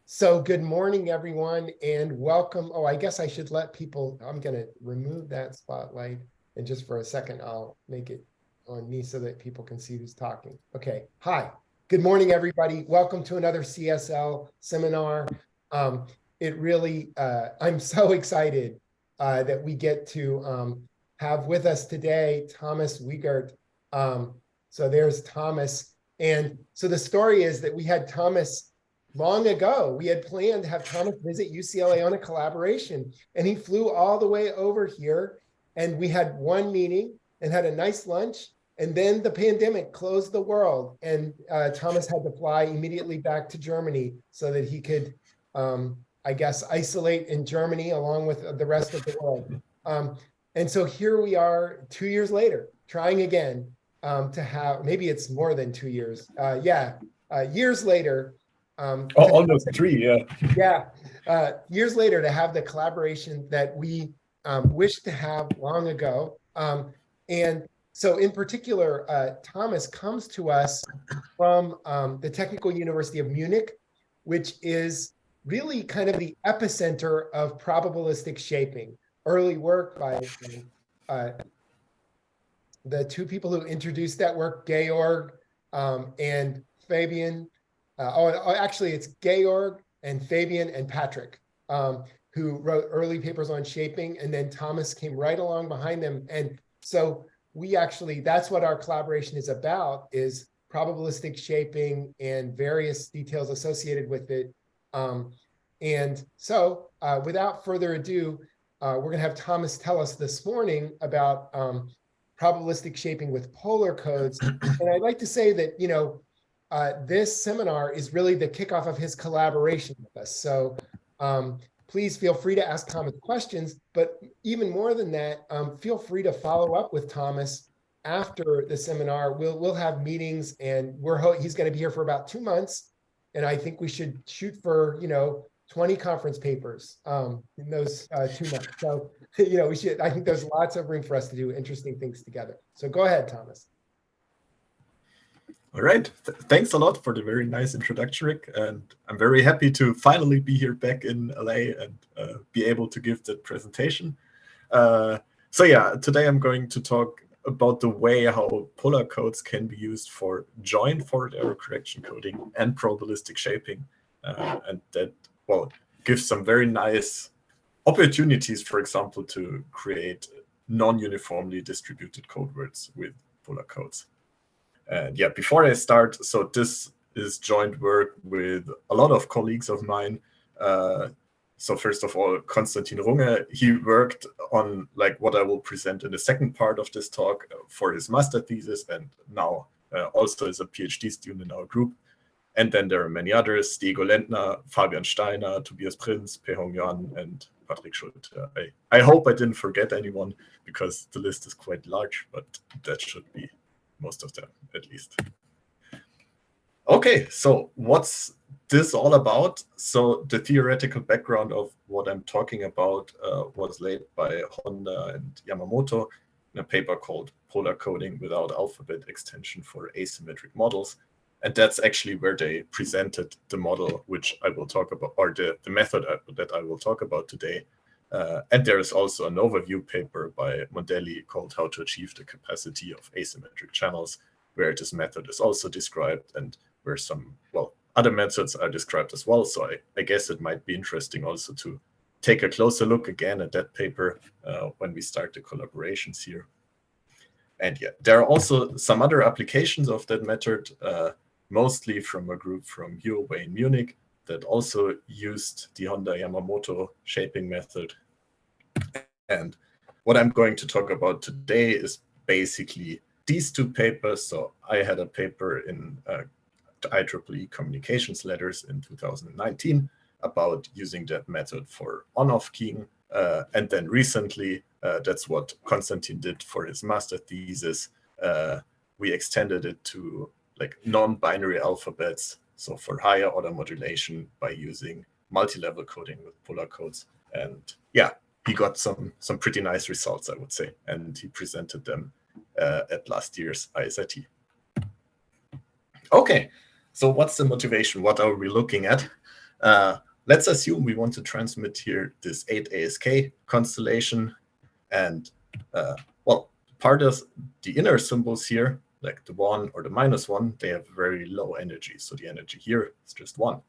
So good morning, everyone, and welcome. Oh, I guess I should let people, I'm going to remove that spotlight. And just for a second, I'll make it on me so that people can see who's talking. Okay. Hi. Good morning, everybody. Welcome to another CSL seminar. I'm so excited that we get to have with us today Thomas Wiegart. So there's Thomas. And so the story is that we had Thomas long ago. We had planned to have Thomas visit UCLA on a collaboration, and he flew all the way over here, and we had one meeting and had a nice lunch, and then the pandemic closed the world, and Thomas had to fly immediately back to Germany so that he could, I guess, isolate in Germany along with the rest of the world. And so here we are 2 years later, trying again to have, maybe it's more than 2 years. Years later, almost 3, yeah. Yeah, years later to have the collaboration that we wished to have long ago. And so in particular, Thomas comes to us from the Technical University of Munich, which is really kind of the epicenter of probabilistic shaping. Early work by the two people who introduced that work, Georg and Fabian. Actually, it's Georg and Fabian and Patrick, who wrote early papers on shaping, and then Thomas came right along behind them. And so that's what our collaboration is about, is probabilistic shaping and various details associated with it. And so without further ado, we're going to have Thomas tell us this morning about probabilistic shaping with polar codes. And I'd like to say that, this seminar is really the kickoff of his collaboration with us. So please feel free to ask Thomas questions, but even more than that, feel free to follow up with Thomas after the seminar. We'll have meetings, and he's going to be here for about 2 months. And I think we should shoot for, 20 conference papers in those 2 months. So, I think there's lots of room for us to do interesting things together. So go ahead, Thomas. All right. Thanks a lot for the very nice introduction, Rick. And I'm very happy to finally be here back in LA and be able to give that presentation. Today I'm going to talk about the way how polar codes can be used for joint forward error correction coding and probabilistic shaping. And that, gives some very nice opportunities, for example, to create non-uniformly distributed code words with polar codes. And before I start, so this is joint work with a lot of colleagues of mine. So first of all, Konstantin Runge, he worked on what I will present in the second part of this talk for his master thesis, and now also is a PhD student in our group. And then there are many others: Diego Lentner, Fabian Steiner, Tobias Prinz, Pehong Yuan, and Patrick Schulte. I hope I didn't forget anyone, because the list is quite large, but that should be most of them, at least. Okay, so what's this all about? So the theoretical background of what I'm talking about was laid by Honda and Yamamoto in a paper called Polar Coding Without Alphabet Extension for Asymmetric Models. And that's actually where they presented the model, which I will talk about, or the method that I will talk about today. And there is also an overview paper by Mondelli called How to Achieve the Capacity of Asymmetric Channels, where this method is also described, and where some, other methods are described as well. So I guess it might be interesting also to take a closer look again at that paper when we start the collaborations here. And there are also some other applications of that method, mostly from a group from UOA in Munich that also used the Honda Yamamoto shaping method. And what I'm going to talk about today is basically these two papers. So I had a paper in IEEE Communications Letters in 2019 about using that method for on-off keying. And then recently, that's what Konstantin did for his master thesis. We extended it to non-binary alphabets, so for higher order modulation by using multi-level coding with polar codes. And he got some pretty nice results, I would say, and he presented them at last year's ISIT. Okay, so what's the motivation? What are we looking at? Let's assume we want to transmit here this 8 ASK constellation. And well, part of the inner symbols here, like the 1 or the -1, they have very low energy. So the energy here is just 1.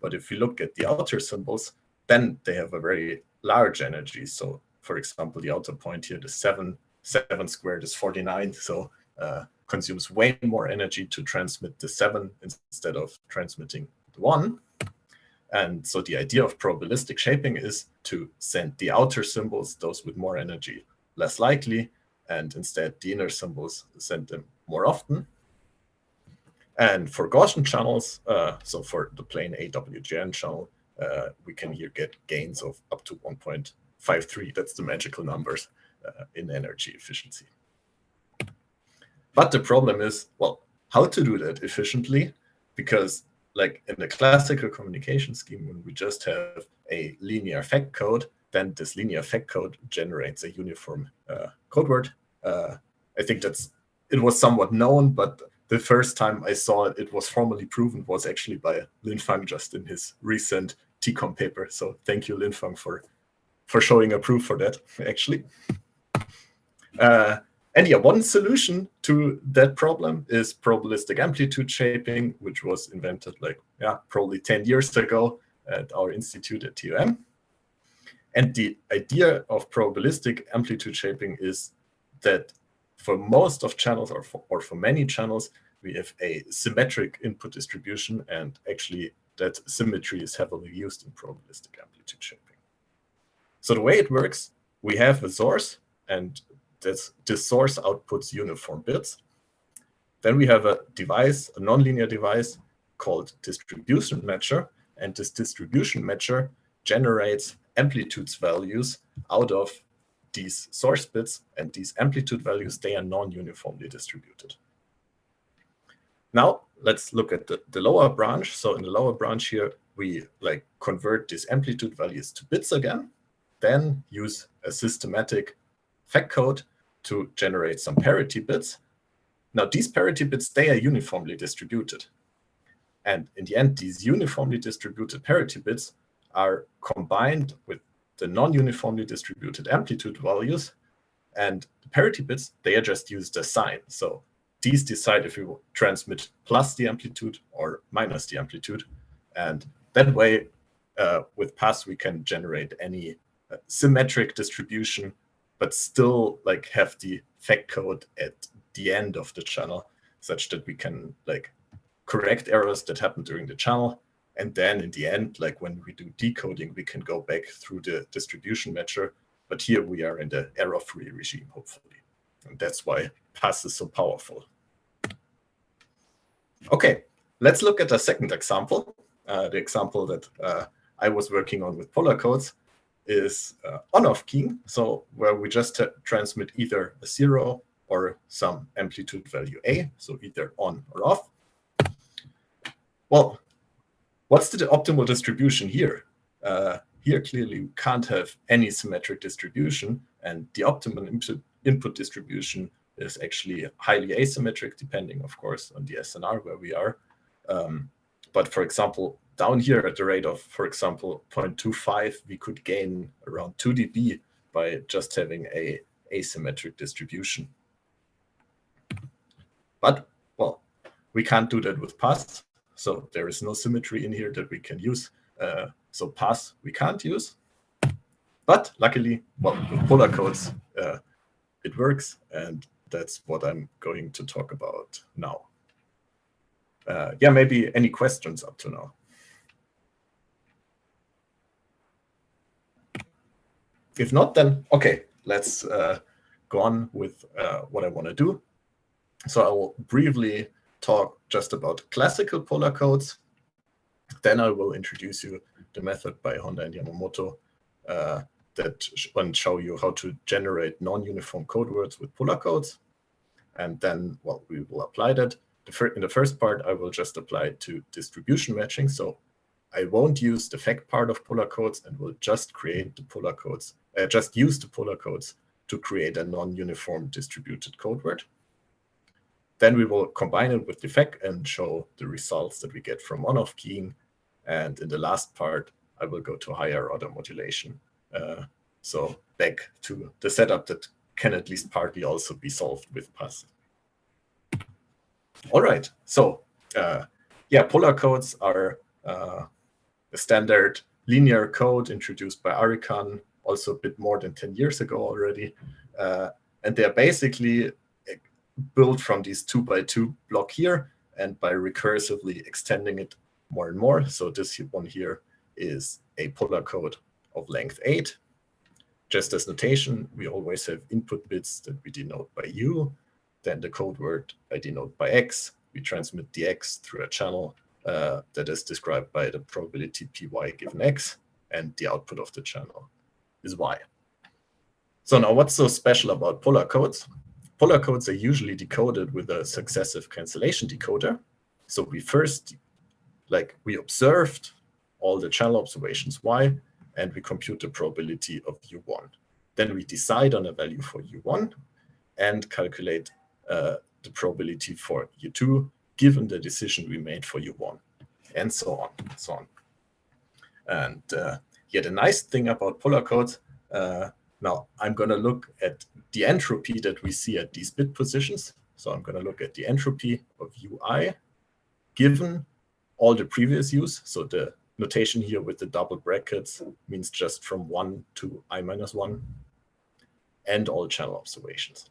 But if you look at the outer symbols, then they have a very large energy. So for example, the outer point here, the 7 squared is 49. So consumes way more energy to transmit the 7 instead of transmitting the 1. And so the idea of probabilistic shaping is to send the outer symbols, those with more energy, less likely, and instead the inner symbols, send them more often. And for Gaussian channels, so for the plane AWGN channel, we can here get gains of up to 1.53. That's the magical numbers in energy efficiency. But the problem is, well, how to do that efficiently? Because like in the classical communication scheme, when we just have a linear fact code, then this linear fact code generates a uniform code word. I think it was somewhat known, but the first time I saw it, it was formally proven was actually by Linfang just in his recent TCOM paper. So thank you, Linfang, for showing a proof for that, actually. And yeah, one solution to that problem is probabilistic amplitude shaping, which was invented like, probably 10 years ago at our institute at TUM. And the idea of probabilistic amplitude shaping is that for most of channels or for many channels, we have a symmetric input distribution, and actually that symmetry is heavily used in probabilistic amplitude shaping. So the way it works, we have a source, and this source outputs uniform bits. Then we have a device, a nonlinear device called distribution matcher, and this distribution matcher generates amplitudes values out of these source bits, and these amplitude values, they are non-uniformly distributed. Now let's look at the lower branch. So in the lower branch here, we like convert these amplitude values to bits again, then use a systematic fact code to generate some parity bits. Now these parity bits, they are uniformly distributed. And in the end, these uniformly distributed parity bits are combined with the non-uniformly distributed amplitude values. And the parity bits, they are just used as sign. So these decide if you transmit plus the amplitude or minus the amplitude. And that way, with pass, we can generate any symmetric distribution, but still like have the fact code at the end of the channel, such that we can like correct errors that happen during the channel. And then in the end, like when we do decoding, we can go back through the distribution matcher. But here we are in the error-free regime, hopefully. And that's why pass is so powerful. Okay, let's look at a second example. The example that I was working on with polar codes is on-off keying. So where we just transmit either a 0 or some amplitude value A, so either on or off. Well, what's the optimal distribution here? Here, clearly, we can't have any symmetric distribution, and the optimal input distribution is actually highly asymmetric, depending, of course, on the SNR where we are. But for example, down here at the rate of, for example, 0.25, we could gain around 2 dB by just having a asymmetric distribution. But, well, we can't do that with pass. So there is no symmetry in here that we can use. So pass we can't use. But luckily, well, with polar codes, it works. And that's what I'm going to talk about now. Yeah, maybe any questions up to now? If not, then okay, let's go on with what I want to do. So I will briefly talk just about classical polar codes. Then I will introduce you the method by Honda and Yamamoto that will show you how to generate non-uniform code words with polar codes. And then, well, we will apply that. In the first part, I will just apply it to distribution matching. So I won't use the fact part of polar codes and will just create the polar codes, just use the polar codes to create a non-uniform distributed code word. Then we will combine it with the fact and show the results that we get from on-off keying. And in the last part, I will go to higher order modulation. So back to the setup that can at least partly also be solved with PAS. All right, so yeah, polar codes are a standard linear code introduced by Arikan, also a bit more than 10 years ago already. And they're basically built from these 2x2 block here, and by recursively extending it more and more. So this one here is a polar code of length 8. Just as notation, we always have input bits that we denote by U, then the code word I denote by X. We transmit the X through a channel that is described by the probability Py given X, and the output of the channel is Y. So now what's so special about polar codes? Polar codes are usually decoded with a successive cancellation decoder. So we first, we observed all the channel observations Y, and we compute the probability of U1. Then we decide on a value for U1 and calculate the probability for U2, given the decision we made for U1, and so on, and so on. And yeah, the nice thing about polar codes, now I'm going to look at the entropy that we see at these bit positions. So I'm going to look at the entropy of Ui given all the previous U's. So the notation here with the double brackets means just from 1 to I-1 and all channel observations.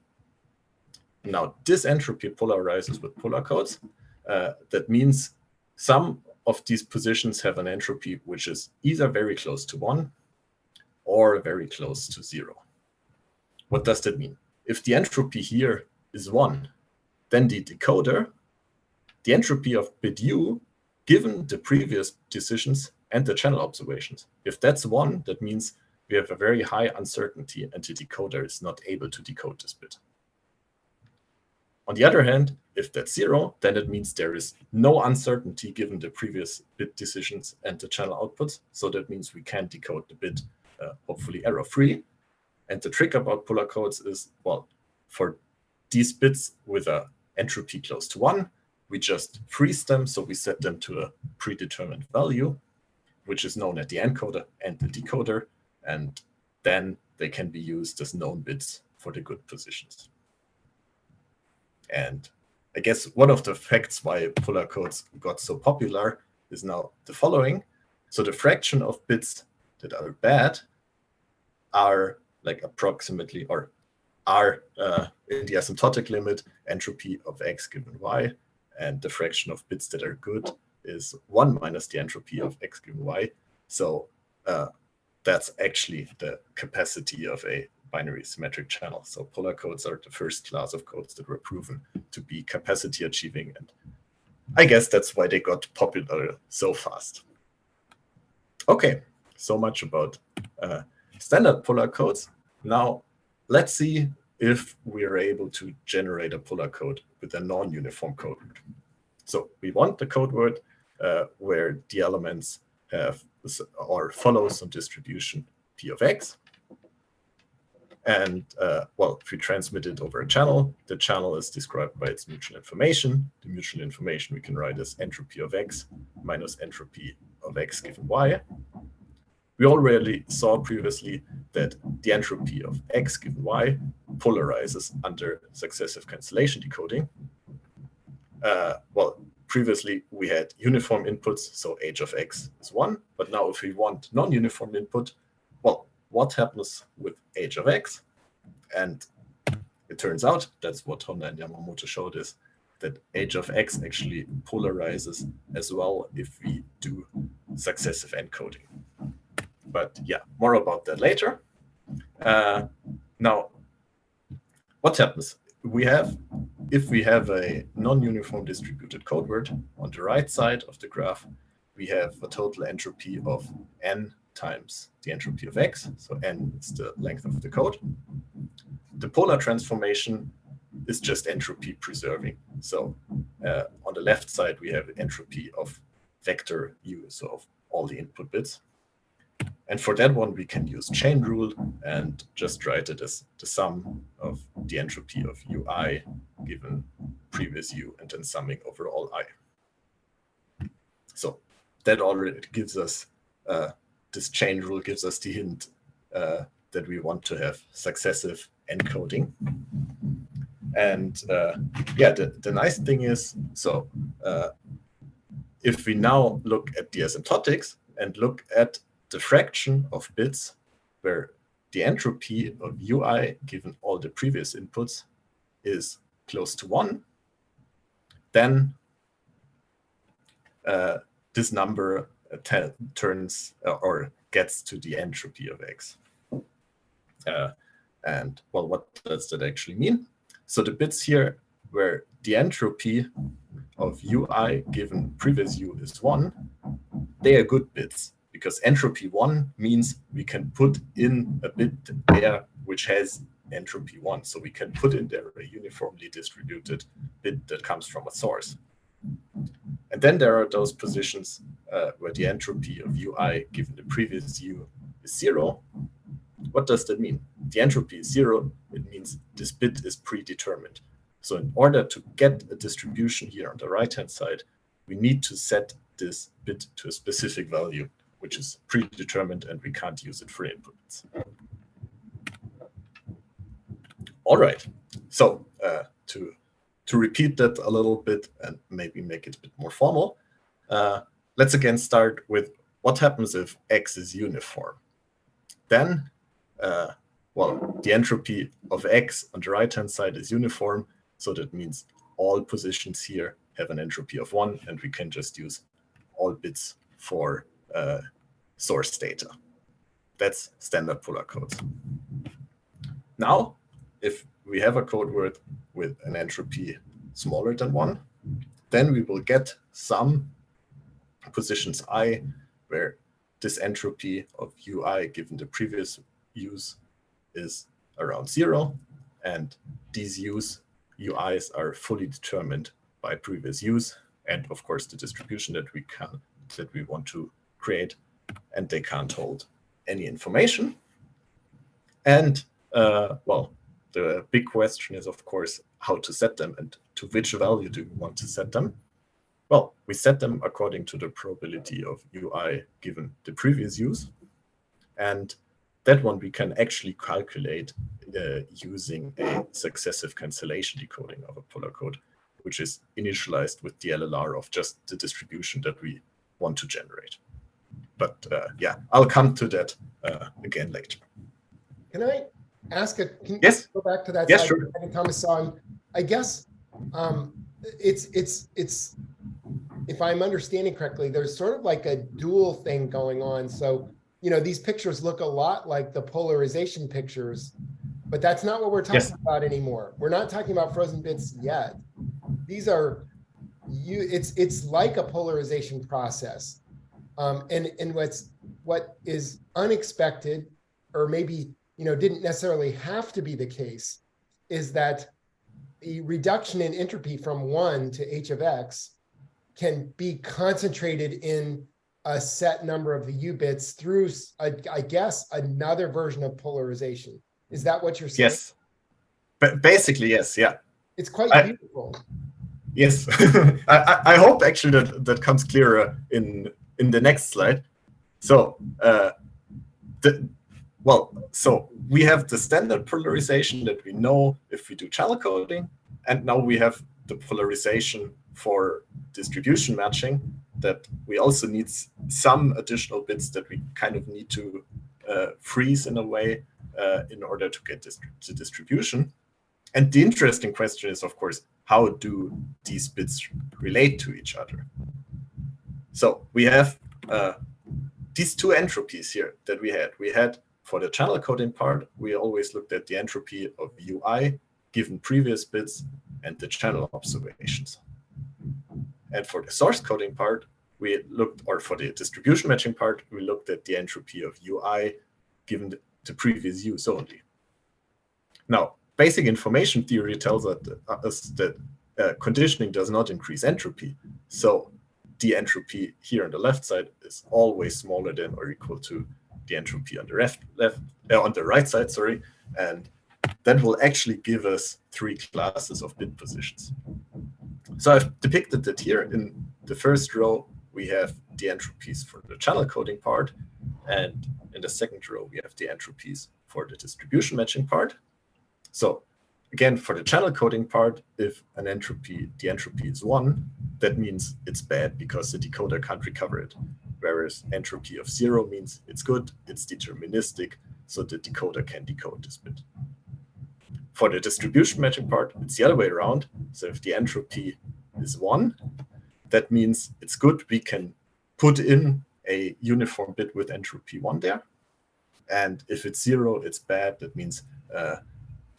Now this entropy polarizes with polar codes. That means some of these positions have an entropy which is either very close to 1 or very close to 0. What does that mean? If the entropy here is 1, then the decoder, the entropy of bit U, given the previous decisions and the channel observations, if that's 1, that means we have a very high uncertainty and the decoder is not able to decode this bit. On the other hand, if that's 0, then it means there is no uncertainty given the previous bit decisions and the channel outputs. So that means we can decode the bit hopefully error-free. And the trick about polar codes is, well, for these bits with an entropy close to 1, we just freeze them. So we set them to a predetermined value, which is known at the encoder and the decoder. And then they can be used as known bits for the good positions. And I guess one of the facts why polar codes got so popular is now the following. So the fraction of bits that are bad are approximately, or are in the asymptotic limit entropy of X given Y. And the fraction of bits that are good is 1 minus the entropy of X given Y. So that's actually the capacity of a binary symmetric channel. So polar codes are the first class of codes that were proven to be capacity achieving. And I guess that's why they got popular so fast. Okay, so much about standard polar codes. Now let's see if we are able to generate a polar code with a non-uniform code word. So we want the code word where the elements have or follow some distribution P of X. And well, if we transmit it over a channel, the channel is described by its mutual information. The mutual information we can write as entropy of X minus entropy of X given Y. We already saw previously that the entropy of X given Y polarizes under successive cancellation decoding. Well, previously we had uniform inputs, so h of X is 1. But now if we want non-uniform input, well, what happens with h of X? And it turns out, that's what Honda and Yamamoto showed, is that h of X actually polarizes as well if we do successive encoding. But yeah, more about that later. Now, what happens? If we have a non-uniform distributed code word on the right side of the graph, we have a total entropy of n times the entropy of X. So n is the length of the code. The polar transformation is just entropy preserving. So on the left side, we have entropy of vector U, so of all the input bits. And for that one, we can use chain rule and just write it as the sum of the entropy of Ui given previous U and then summing over all I. So that already gives us, this chain rule gives us the hint that we want to have successive encoding. And yeah, the nice thing is, so if we now look at the asymptotics and look at the fraction of bits where the entropy of ui given all the previous inputs is close to 1, then this number turns or gets to the entropy of x. And well, what does that actually mean? So the bits here where the entropy of ui given previous u is 1, they are good bits, because entropy 1 means we can put in a bit there which has entropy 1. So we can put in there a uniformly distributed bit that comes from a source. And then there are those positions where the entropy of ui given the previous u is 0. What does that mean? The entropy is 0. It means this bit is predetermined. So in order to get a distribution here on the right-hand side, we need to set this bit to a specific value, which is predetermined, and we can't use it for inputs. All right. So to repeat that a little bit and maybe make it a bit more formal, let's again start with what happens if x is uniform. Then, well, the entropy of x on the right-hand side is uniform, so that means all positions here have an entropy of 1, and we can just use all bits for source data. That's standard polar codes. Now, if we have a code word with an entropy smaller than 1, then we will get some positions I where this entropy of ui given the previous u's is around 0, and these ui's are fully determined by previous u's, and of course the distribution that we want to create, and they can't hold any information. And well, the big question is, of course, how to set them and to which value do we want to set them. Well, we set them according to the probability of ui given the previous use. And that one we can actually calculate using a successive cancellation decoding of a polar code, which is initialized with the LLR of just the distribution that we want to generate. But yeah, I'll come to that again later. Can I ask yes. Go back to that yes, slide? Sure. Thomas saw, I guess it's if I'm understanding correctly, there's sort of like a dual thing going on. So, you know, these pictures look a lot like the polarization pictures, but that's not what we're talking about anymore. We're not talking about frozen bits yet. These are it's like a polarization process. And what is unexpected, or maybe, you know, didn't necessarily have to be the case, is that the reduction in entropy from 1 to h of x can be concentrated in a set number of the u bits through, I guess, another version of polarization. Is that what you're saying? Yes. But basically, yes. Yeah. It's quite beautiful. Yes. I hope actually that comes clearer in the next slide. So, so we have the standard polarization that we know if we do channel coding, and now we have the polarization for distribution matching that we also need some additional bits that we kind of need to freeze in a way in order to get this to distribution. And the interesting question is, of course, how do these bits relate to each other? So we have these two entropies here that we had. We had for the channel coding part, we always looked at the entropy of ui given previous bits and the channel observations. And for the source coding part, we looked, or for the distribution matching part, we looked at the entropy of ui given the previous use only. Now, basic information theory tells us that conditioning does not increase entropy. So the entropy here on the left side is always smaller than or equal to the entropy on the on the right side, sorry, and that will actually give us 3 classes of bit positions. So I've depicted that here in the first row. we have the entropies for the channel coding part, and in the second row, we have the entropies for the distribution matching part. So again, for the channel coding part, if the entropy is 1, that means it's bad because the decoder can't recover it. Whereas entropy of 0 means it's good, it's deterministic, so the decoder can decode this bit. For the distribution matching part, it's the other way around. So if the entropy is 1, that means it's good. We can put in a uniform bit with entropy 1 there. And if it's 0, it's bad. That means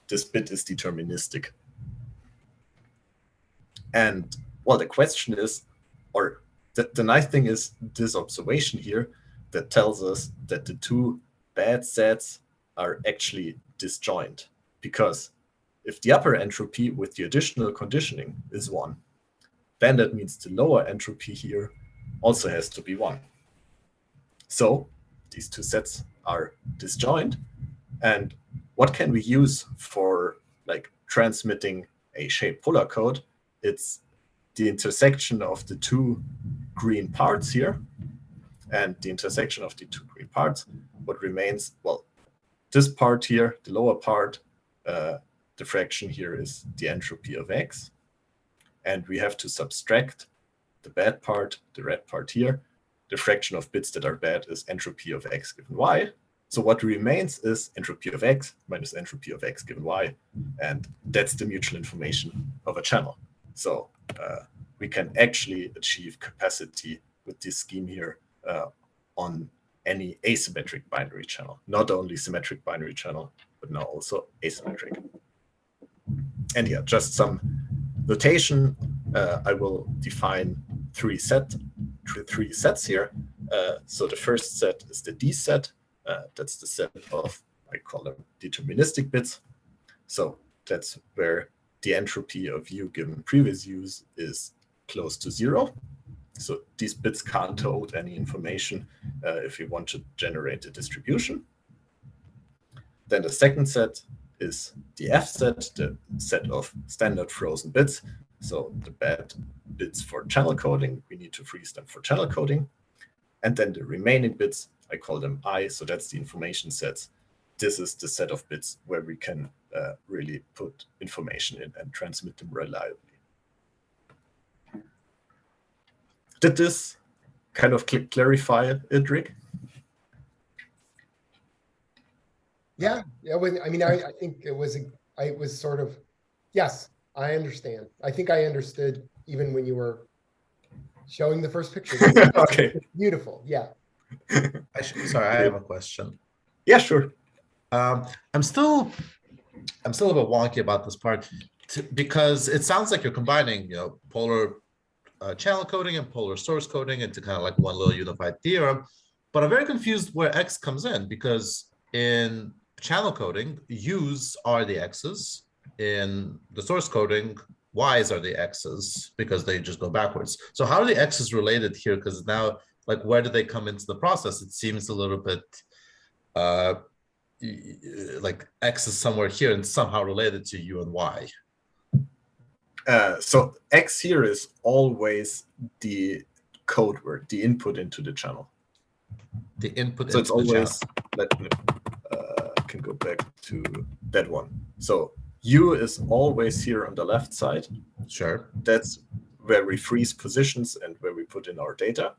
this bit is deterministic. And well, the question is, or the nice thing is this observation here that tells us that the two bad sets are actually disjoint. Because if the upper entropy with the additional conditioning is 1, then that means the lower entropy here also has to be 1. So these two sets are disjoint. And what can we use for like transmitting a shaped polar code? It's the intersection of the two green parts here. And the intersection of the two green parts, what remains, well, this part here, the lower part, the fraction here is the entropy of x. And we have to subtract the bad part, the red part here. The fraction of bits that are bad is entropy of x given y. So what remains is entropy of x minus entropy of x given y. And that's the mutual information of a channel. So we can actually achieve capacity with this scheme here on any asymmetric binary channel, not only symmetric binary channel, but now also asymmetric. And yeah, just some notation. I will define three sets here. So the first set is the D set. That's the set of, I call them deterministic bits. So that's where the entropy of u given previous u's is close to 0. So these bits can't hold any information if we want to generate a distribution. Then the second set is the F set, the set of standard frozen bits. So the bad bits for channel coding, we need to freeze them for channel coding. And then the remaining bits, I call them I, so that's the information sets. This is the set of bits where we can really put information in and transmit them reliably. Did this kind of clarify it, Rick? Yeah, I mean, I think it was sort of, yes, I understand. I think I understood even when you were showing the first picture. Okay. It's beautiful, yeah. Sorry, I have a question. Yeah, sure. I'm still a bit wonky about this part because it sounds like you're combining, polar channel coding and polar source coding into kind of like one little unified theorem. But I'm very confused where X comes in, because in channel coding, U's are the X's. In the source coding, Y's are the X's because they just go backwards. So how are the X's related here? Because now, like, where do they come into the process? It seems a little bit like X is somewhere here and somehow related to U and Y. So X here is always the code word, the input into the channel. The input so into it's the always, channel. Can go back to that one. So U is always here on the left side. Sure. That's where we freeze positions and where we put in our data.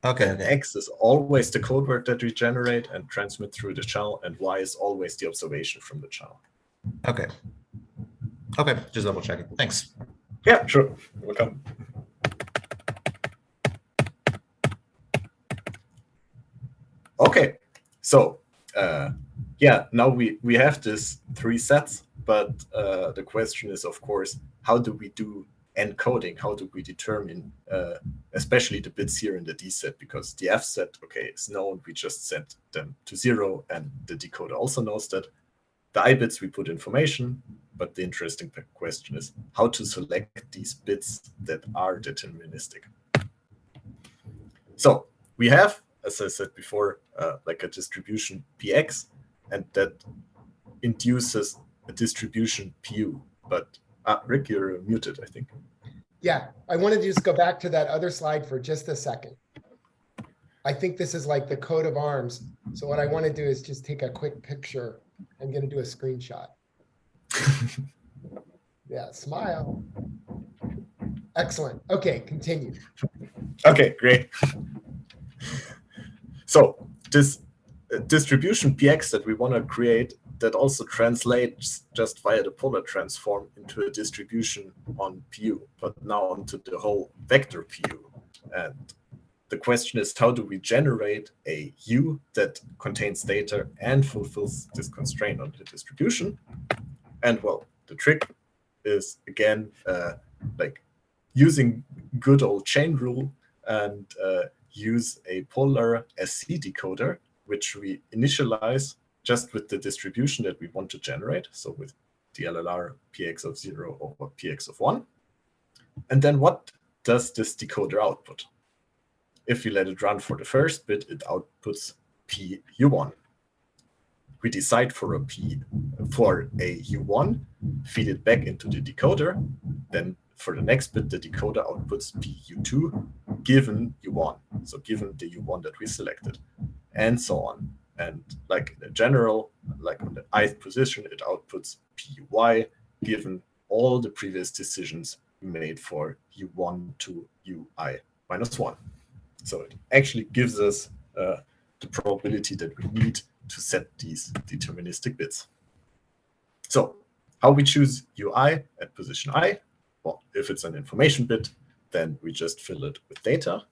Okay. And X is always the code word that we generate and transmit through the channel, and Y is always the observation from the channel. Okay. Okay, just double checking. Thanks. Yeah, sure. Welcome. Okay, so yeah, now we have this three sets, but the question is, of course, how do we do encoding? How do we determine, especially the bits here in the D set, because the F set, okay, is known. We just set them to 0, and the decoder also knows that. The I bits, we put information, but the interesting question is how to select these bits that are deterministic. So we have, as I said before, like a distribution Px, and that induces a distribution Pu. But Rick, you're muted, I think. Yeah, I wanted to just go back to that other slide for just a second. I think this is like the coat of arms. So what I want to do is just take a quick picture. I'm going to do a screenshot. Yeah, smile. Excellent. Okay, continue. Okay, great. So this distribution px that we want to create, that also translates just via the polar transform into a distribution on pu, but now onto the whole vector pu. And the question is, how do we generate a u that contains data and fulfills this constraint on the distribution? And well, the trick is, again, like using good old chain rule and use a polar SC decoder, which we initialize just with the distribution that we want to generate. So with DLLR px of 0 over px of 1. And then what does this decoder output? If we let it run for the first bit, it outputs p u1. We decide for a u1, feed it back into the decoder. Then for the next bit, the decoder outputs p u2 given u1. So given the u1 that we selected, and so on. And like in general, like on the ith position, it outputs p uy given all the previous decisions we made for u1 to ui minus 1. So it actually gives us the probability that we need to set these deterministic bits. So how we choose ui at position I? Well, if it's an information bit, then we just fill it with data.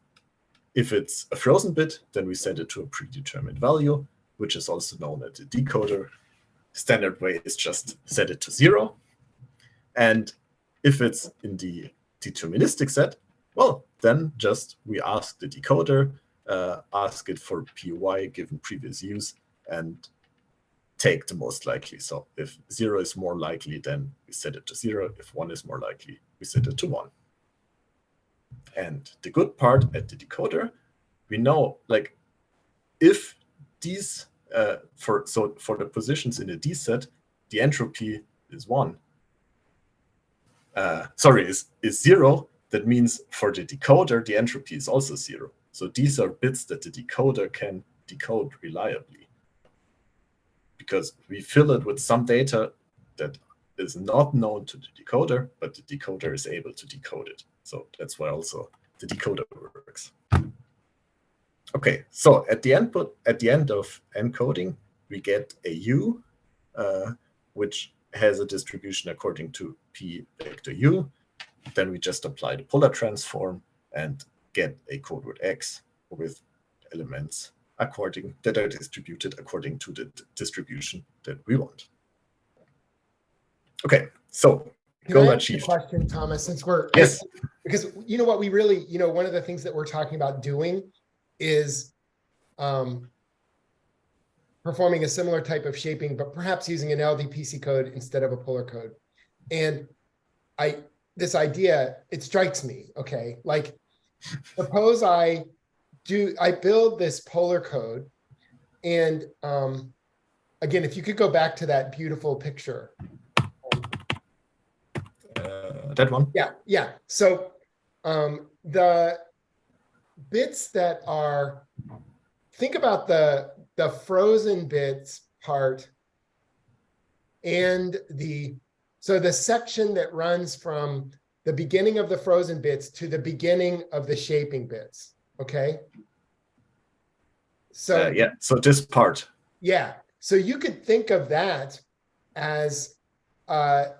If it's a frozen bit, then we set it to a predetermined value, which is also known as a decoder. Standard way is just set it to 0. And if it's in the deterministic set, well, then just we ask the decoder, ask it for PY given previous use, and take the most likely. So if 0 is more likely, then we set it to 0. If 1 is more likely, we set it to 1. And the good part at the decoder, we know, like, if these for the positions in a D set, the entropy is 1. Is 0. That means for the decoder, the entropy is also 0. So these are bits that the decoder can decode reliably, because we fill it with some data that is not known to the decoder, but the decoder is able to decode it. So that's why also the decoder works. Okay, so at the end of encoding, we get a U, which has a distribution according to P vector U. Then we just apply the polar transform and get a code word X with elements that are distributed according to the distribution that we want. Okay, so goal achieved. Question, Thomas, since we're yes, because you know what we really, one of the things that we're talking about doing is performing a similar type of shaping, but perhaps using an LDPC code instead of a polar code. And this idea, it strikes me, okay? Like, suppose I build this polar code, and again, if you could go back to that beautiful picture. That one? Yeah. So the bits that are, think about the frozen bits part and the section that runs from the beginning of the frozen bits to the beginning of the shaping bits, okay? So yeah, so this part. Yeah, so you could think of that as an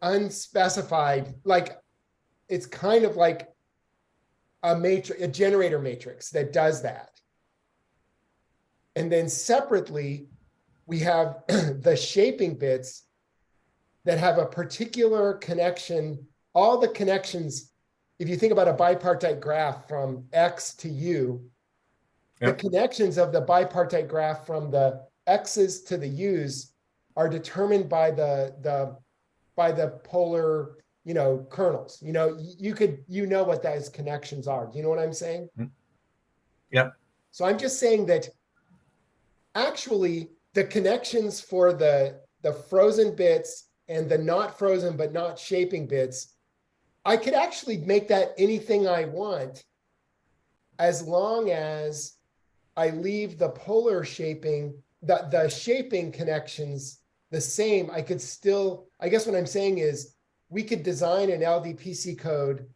unspecified, like, it's kind of like a matrix, a generator matrix that does that. And then separately, we have the shaping bits that have a particular connection. All the connections, if you think about a bipartite graph from X to U, the connections of the bipartite graph from the X's to the U's are determined by the polar, kernels. You know what those connections are. Do you know what I'm saying? Yeah. So I'm just saying that actually the connections for the frozen bits and the not frozen but not shaping bits, I could actually make that anything I want as long as I leave the polar shaping, the shaping connections the same. I could still, I guess what I'm saying is we could design an LDPC code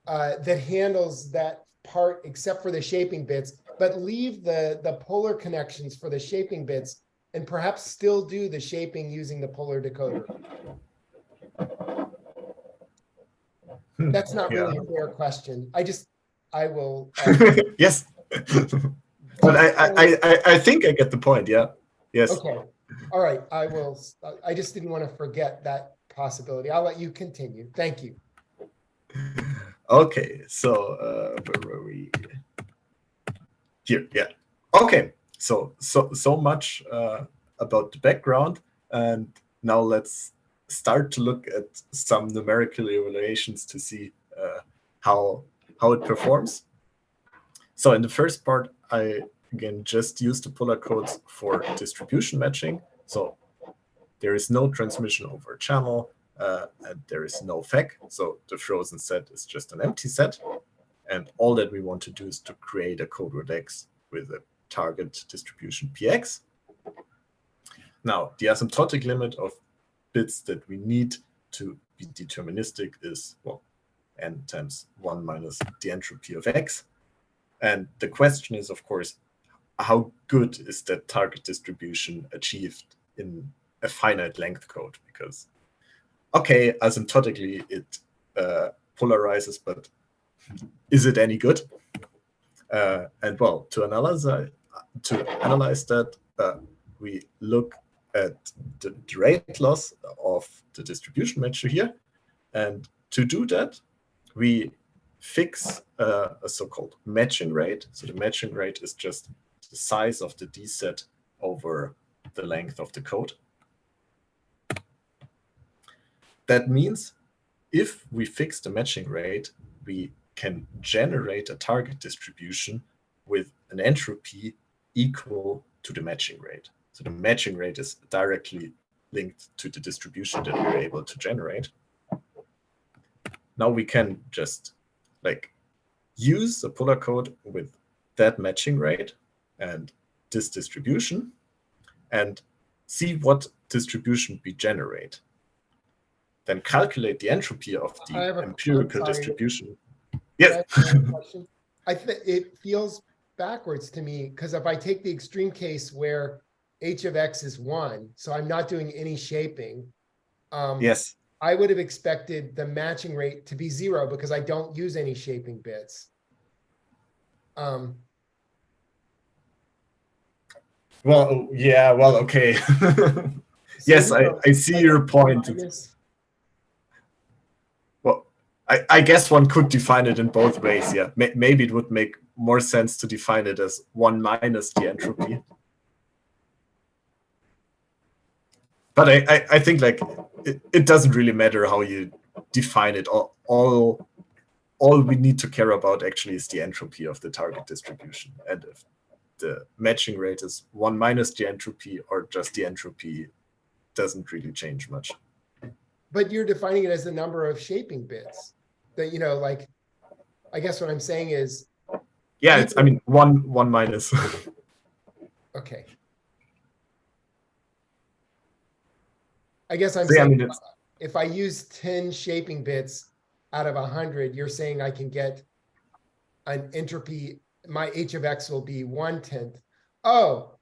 that handles that part except for the shaping bits, but leave the polar connections for the shaping bits and perhaps still do the shaping using the polar decoder. That's not really a fair question. I will. Yes. But I think I get the point. Yeah. Yes. Okay. All right. I will. I just didn't want to forget that possibility. I'll let you continue. Thank you. Okay. So where were we? Here. Yeah. Okay. So much about the background, and now let's start to look at some numerical evaluations to see how it performs. So in the first part, I again just use the polar codes for distribution matching. So there is no transmission over a channel, and there is no FEC. So the frozen set is just an empty set. And all that we want to do is to create a code word X with a target distribution PX. Now, the asymptotic limit of bits that we need to be deterministic is, well, n times 1 minus the entropy of X. And the question is, of course, how good is that target distribution achieved in a finite length code? Because, okay, asymptotically it polarizes, but is it any good? And well, to analyze that, we look at the rate loss of the distribution matcher here. And to do that, we fix a so-called matching rate. So the matching rate is just the size of the D set over the length of the code. That means if we fix the matching rate, we can generate a target distribution with an entropy equal to the matching rate. So the matching rate is directly linked to the distribution that we're able to generate. Now we can just use a polar code with that matching rate and this distribution and see what distribution we generate. Then calculate the entropy of the empirical distribution. Yes. I think it feels backwards to me, because if I take the extreme case where h of x is 1, so I'm not doing any shaping. Yes. I would have expected the matching rate to be 0 because I don't use any shaping bits. Well, yeah, well, okay. Yes, I see your point. Well, I guess one could define it in both ways, yeah. Maybe it would make more sense to define it as 1 minus the entropy. But I think it doesn't really matter how you define it. All we need to care about actually is the entropy of the target distribution. And if the matching rate is 1 minus the entropy or just the entropy, doesn't really change much. But you're defining it as the number of shaping bits. That, I guess what I'm saying is. Yeah, it's, I mean, one minus. Okay. I guess I'm saying if I use 10 shaping bits out of 100, you're saying I can get an entropy, my h of x will be 1/10. Oh,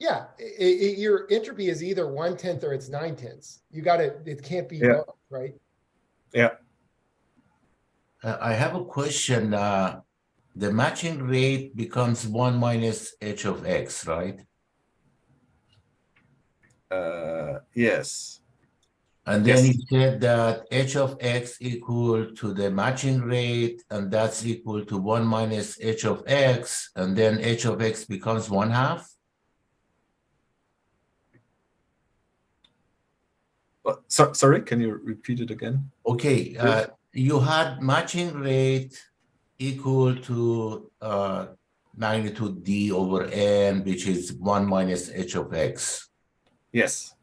yeah, your entropy is either 1/10 or it's 9/10. You got it. It can't be both, right? Yeah. I have a question. The matching rate becomes 1 minus h of x, right? Yes. And then you said that h of x equal to the matching rate, and that's equal to 1 minus h of x, and then h of x becomes 1/2? Sorry, can you repeat it again? Okay, you had matching rate equal to magnitude d over n, which is 1 minus h of x. Yes.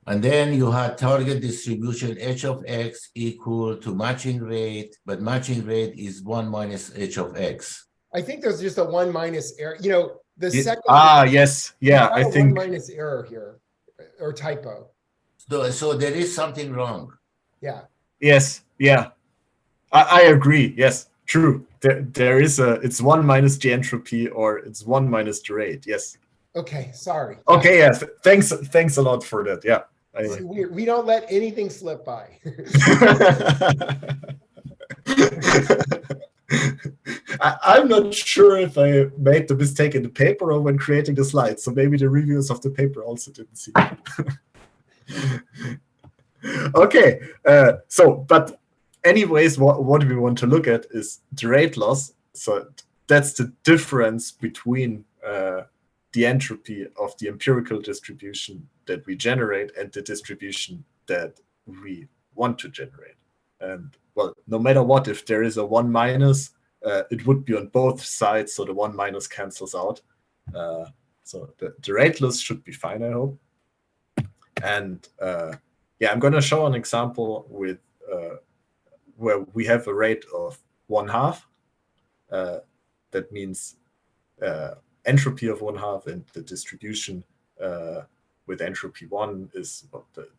And then you had target distribution h of x equal to matching rate, but matching rate is 1 minus h of x. I think there's just a 1 minus error. The second Yes, yeah, I a 1 think minus error here or typo. So there is something wrong. Yeah. yes, yeah, I agree. Yes, true. There is it's 1 minus the entropy, or it's 1 minus the rate. Yes. Okay. Sorry. Okay. Yes. Thanks a lot for that. Yeah. We don't let anything slip by. I'm not sure if I made the mistake in the paper or when creating the slides, so maybe the reviewers of the paper also didn't see it. Okay, but anyways, what we want to look at is the rate loss. So that's the difference between the entropy of the empirical distribution that we generate and the distribution that we want to generate. And well, no matter what, if there is a 1 minus, it would be on both sides, so the 1 minus cancels out. So the rate loss should be fine, I hope. And yeah, I'm going to show an example with where we have a rate of 1/2. That means entropy of 1/2, and the distribution with entropy 1 is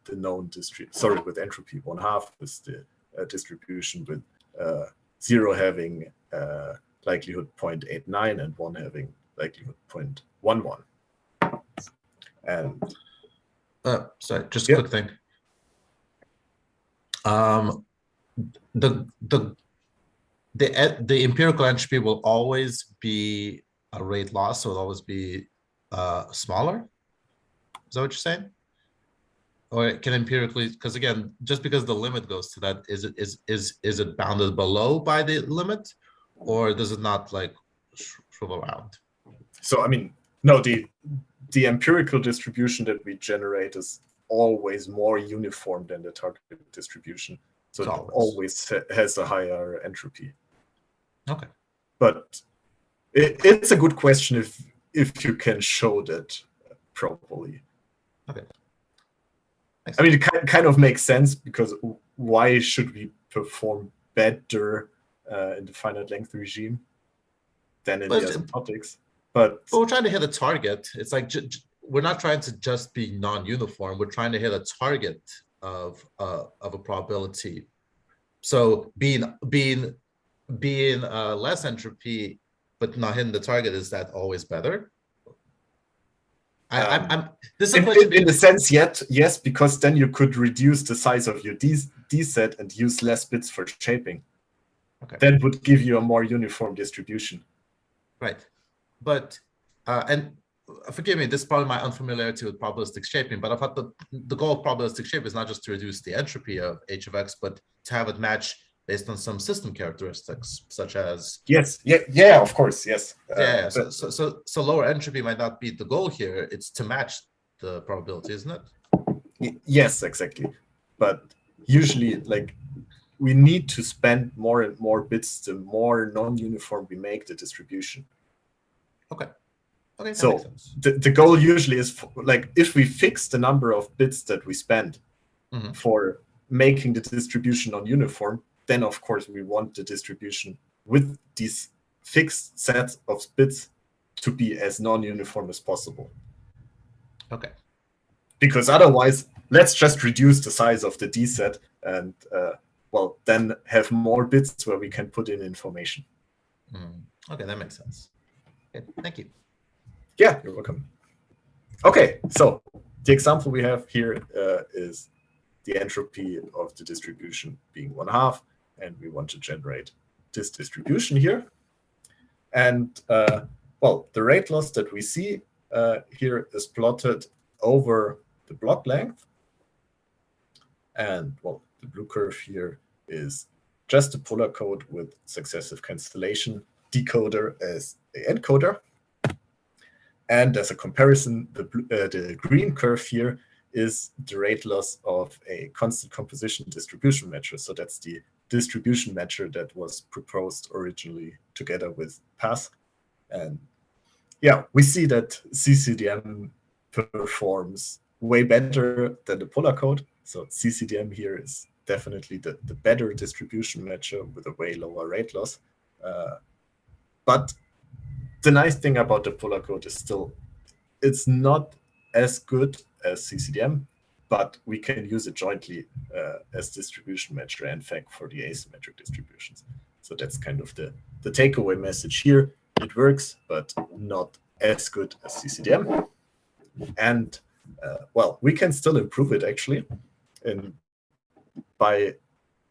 the known distribution. Sorry, with entropy 1/2 is the distribution, with 0 having likelihood 0.89 and 1 having likelihood 0.11. And sorry, just a quick thing. The empirical entropy will always be a rate loss, so it'll always be smaller. Is that what you're saying? Or it can empirically, because again, just because the limit goes to that, is it bounded below by the limit, or does it not like shrivel around? So I mean, no, the empirical distribution that we generate is always more uniform than the target distribution. So it always has a higher entropy. Okay. But it's a good question if you can show that properly. Okay. I mean, it kind of makes sense, because why should we perform better in the finite length regime than in the asymptotics? But we're trying to hit a target. It's like we're not trying to just be non-uniform. We're trying to hit a target of a probability. So being less entropy but not hitting the target, is that always better? This is a question in the sense, yes, because then you could reduce the size of your D set and use less bits for shaping. Okay. That would give you a more uniform distribution. Right. But and forgive me, this is probably my unfamiliarity with probabilistic shaping, but I thought the goal of probabilistic shape is not just to reduce the entropy of h of x, but to have it match based on some system characteristics, such as yeah, of course, yes. So lower entropy might not be the goal here. It's to match the probability, isn't it? Yes, exactly. But usually, like, we need to spend more and more bits the more non-uniform we make the distribution. Okay, that so makes sense. The goal usually is like, if we fix the number of bits that we spend for making the distribution non-uniform, then of course we want the distribution with these fixed sets of bits to be as non-uniform as possible. Okay. Because otherwise, let's just reduce the size of the D set and well, then have more bits where we can put in information. Okay, that makes sense. Okay, thank you. Yeah, you're welcome. Okay, so the example we have here is the entropy of the distribution being 1/2, and we want to generate this distribution here. And well, the rate loss that we see here is plotted over the block length. And well, the blue curve here is just a polar code with successive cancellation decoder as the encoder. And as a comparison, the green curve here is the rate loss of a constant composition distribution measure. So that's the distribution measure that was proposed originally together with PATH. And yeah, we see that CCDM performs way better than the polar code. So CCDM here is definitely the better distribution matcher with a way lower rate loss. But the nice thing about the polar code is still it's not as good as CCDM, but we can use it jointly as distribution matcher and FAC for the asymmetric distributions. So that's kind of the takeaway message here. It works, but not as good as CCDM. And well, we can still improve it actually. And by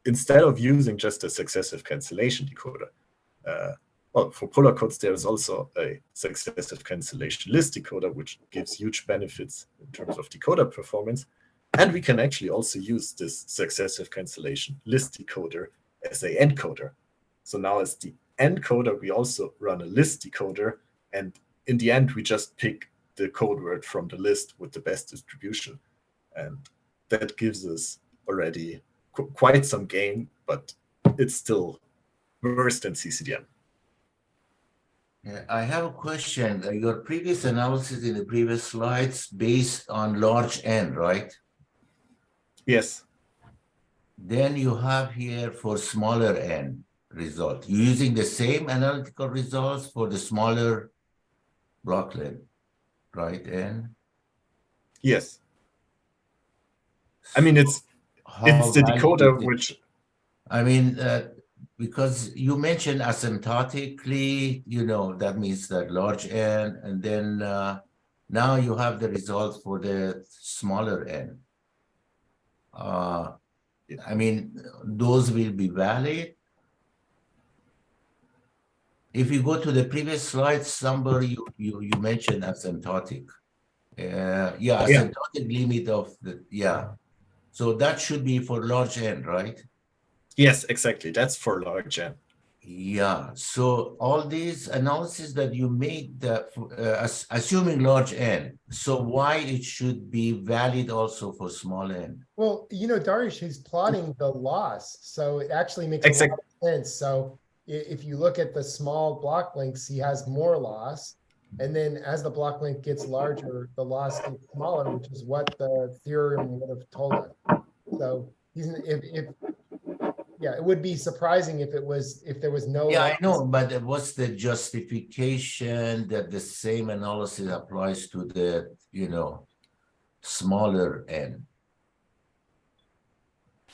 instead of using just a successive cancellation decoder, well, for polar codes, there's also a successive cancellation list decoder, which gives huge benefits in terms of decoder performance. And we can actually also use this successive cancellation list decoder as a encoder. So now as the encoder, we also run a list decoder. And in the end, we just pick the code word from the list with the best distribution. And that gives us already quite some gain, but it's still worse than CCDM. Yeah, I have a question. Your previous analysis in the previous slides based on large N, right? Yes. Then you have here for smaller N result. You're using the same analytical results for the smaller block length, right? N? Yes. I mean, it's the decoder which. I mean, because you mentioned asymptotically, you know, that means that large N, and then now you have the results for the smaller N. I mean, those will be valid. If you go to the previous slide, somebody you mentioned asymptotic. Yeah, asymptotic limit of the, yeah. So that should be for large N, right? Yes, exactly. That's for large N. Yeah. So all these analyses that you made, that assuming large N, so why it should be valid also for small N? Well, you know, Dariush, he's plotting the loss, so it actually makes a lot of sense. So if you look at the small block lengths, he has more loss. And then as the block length gets larger, the loss gets smaller, which is what the theorem would have told us. So he's yeah, it would be surprising if there was no Yeah, loss. I know, but what's the justification that the same analysis applies to the, you know, smaller N?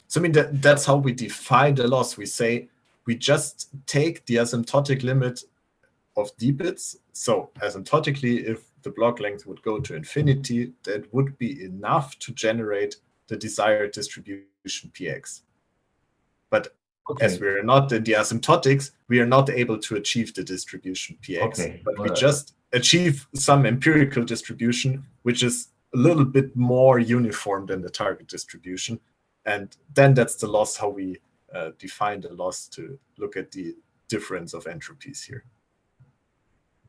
So I mean, that's how we define the loss. We say we just take the asymptotic limit of d bits. So asymptotically, if the block length would go to infinity, that would be enough to generate the desired distribution px. But as we're not in the asymptotics, we are not able to achieve the distribution px. But we just achieve some empirical distribution, which is a little bit more uniform than the target distribution. And then that's the loss, how we define the loss to look at the difference of entropies here.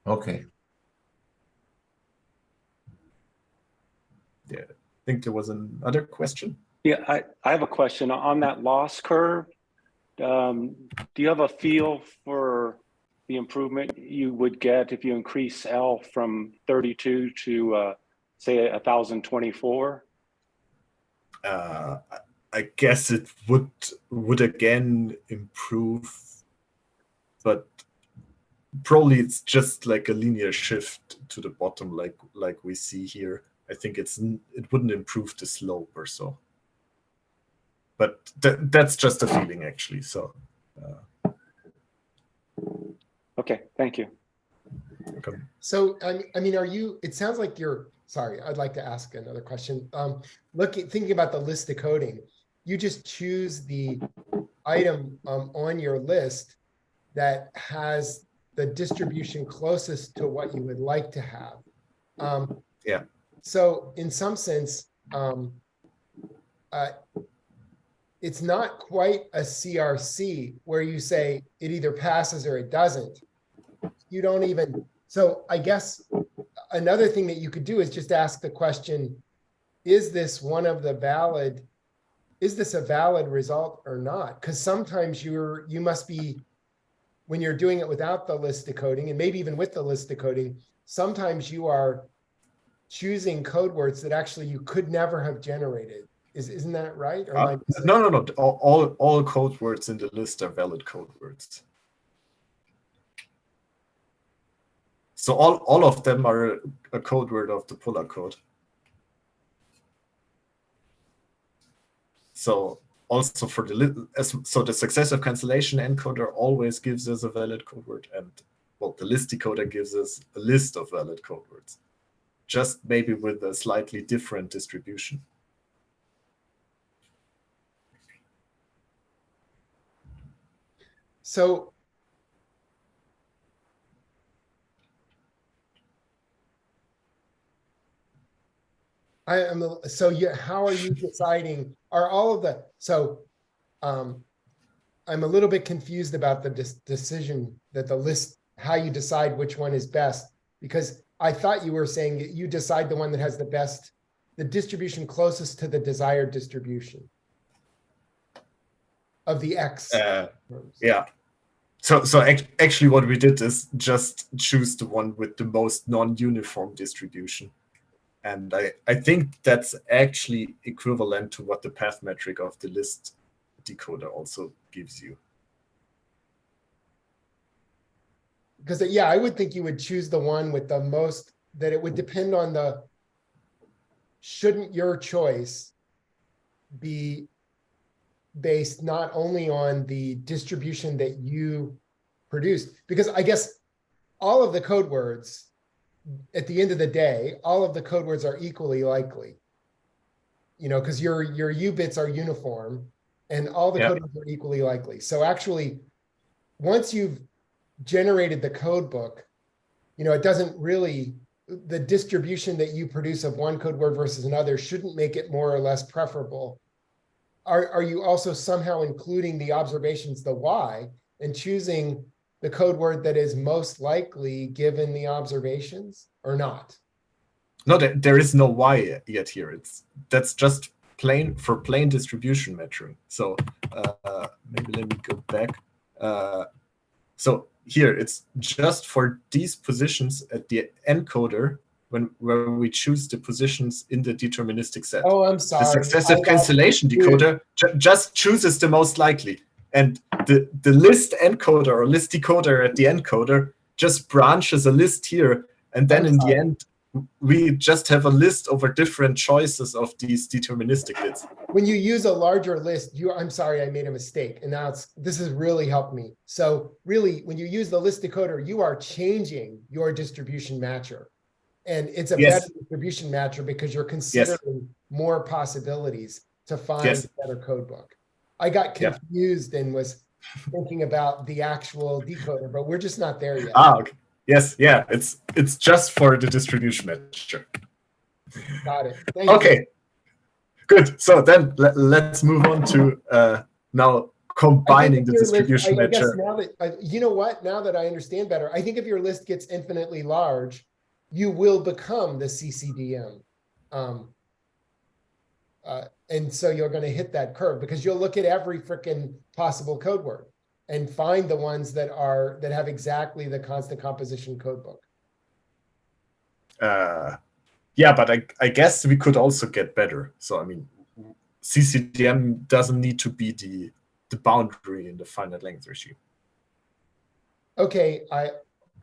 Okay. Yeah, I think there was another question. Yeah, I have a question on that loss curve. Do you have a feel for the improvement you would get if you increase L from 32 to say 1024? I guess it would again improve, but probably it's just like a linear shift to the bottom, like we see here. I think it wouldn't improve the slope or so. But that's just a feeling, actually. So. Okay, thank you. Okay. So, I mean, it sounds like sorry, I'd like to ask another question. Thinking about the list decoding, you just choose the item on your list that has the distribution closest to what you would like to have. Yeah. So in some sense, it's not quite a CRC where you say it either passes or it doesn't. You don't even, so I guess another thing that you could do is just ask the question, is this a valid result or not? Because sometimes you must be, when you're doing it without the list decoding, and maybe even with the list decoding, sometimes you are choosing code words that actually you could never have generated. Isn't that right? Or am I missing? No. All code words in the list are valid code words. So all of them are a code word of the Polar code. So also for so the successive cancellation encoder always gives us a valid code word, and well, the list decoder gives us a list of valid code words, just maybe with a slightly different distribution. So how are you deciding, are all of the, I'm a little bit confused about the decision that the list, how you decide which one is best, because I thought you were saying that you decide the one that has the best, the distribution closest to the desired distribution of the X. Yeah. So actually what we did is just choose the one with the most non-uniform distribution. And I think that's actually equivalent to what the path metric of the list decoder also gives you. Because yeah, I would think you would choose the one with the most, that it would depend on the, shouldn't your choice be based not only on the distribution that you produced? Because I guess all of the code words, at the end of the day, all of the code words are equally likely, because your U bits are uniform and all the code words are equally likely. So actually, once you've generated the code book, it doesn't really, the distribution that you produce of one code word versus another shouldn't make it more or less preferable. Are you also somehow including the observations, the Y, and choosing the code word that is most likely given the observations, or not? No, there is no Y yet here. That's just plain distribution measuring. So maybe let me go back. So here it's just for these positions at the encoder where we choose the positions in the deterministic set. Oh, I'm sorry. The successive cancellation decoder just chooses the most likely. And the list encoder or list decoder at the encoder just branches a list here. And then in the end, we just have a list over different choices of these deterministic bits. When you use a larger list, I'm sorry, I made a mistake. And now this has really helped me. So really, when you use the list decoder, you are changing your distribution matcher. And it's a better distribution matcher because you're considering more possibilities to find a better code book. I got confused and was thinking about the actual decoder, but we're just not there yet. Okay. Yes, it's just for the distribution matcher. Got it. Thank you. Good. So then let's move on to now combining the distribution matcher. I guess now that, you know what? Now that I understand better, I think if your list gets infinitely large, you will become the CCDM. And so you're going to hit that curve because you'll look at every freaking possible code word and find the ones that have exactly the constant composition code book. Yeah, but I guess we could also get better. So I mean, CCDM doesn't need to be the boundary in the finite length regime. Okay,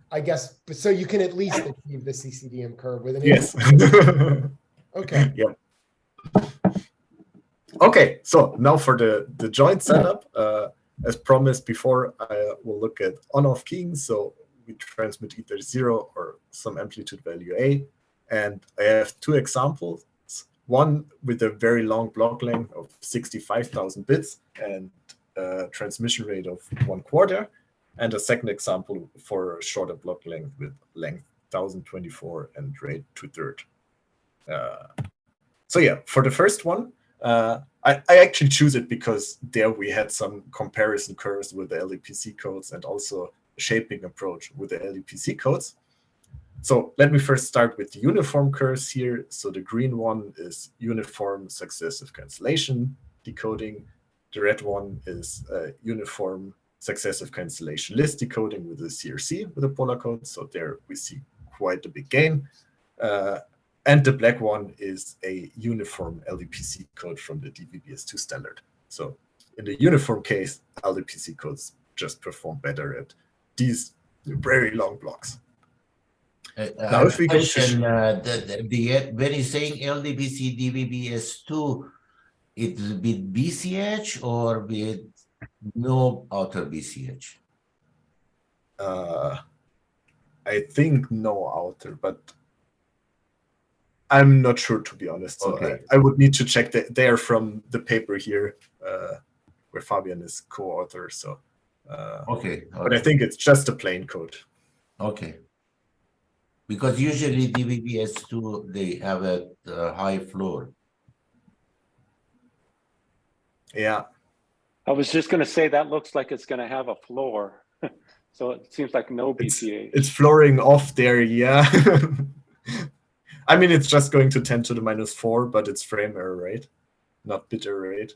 I guess, so you can at least achieve the CCDM curve with an Okay. Yep. Okay, so now for the joint setup, as promised before, I will look at on-off keying. So we transmit either 0 or some amplitude value A. And I have two examples, one with a very long block length of 65,000 bits and a transmission rate of 1/4, and a second example for a shorter block length with length 1024 and rate 2/3. So yeah, for the first one, I actually choose it because there we had some comparison curves with the LEPC codes and also a shaping approach with the LEPC codes. So let me first start with the uniform curves here. So the green one is uniform successive cancellation decoding. The red one is uniform successive cancellation list decoding with a CRC with a polar code. So there we see quite a big gain. And the black one is a uniform LDPC code from the DVBS2 standard. So in the uniform case, LDPC codes just perform better at these very long blocks. Now, if we question, when you're saying LDPC DVBS2, it's with BCH or with no outer BCH? I think no outer, but I'm not sure, to be honest. So Okay. I would need to check that. They are from the paper here, where Fabian is co-author. So Okay. But I think it's just a plain code. Okay. Because usually DVBS2, they have a high floor. Yeah. I was just going to say that looks like it's going to have a floor. So it seems like no BCH. It's flooring off there, yeah. I mean, it's just going to 10 to the -4, but it's frame error rate, not bit error rate.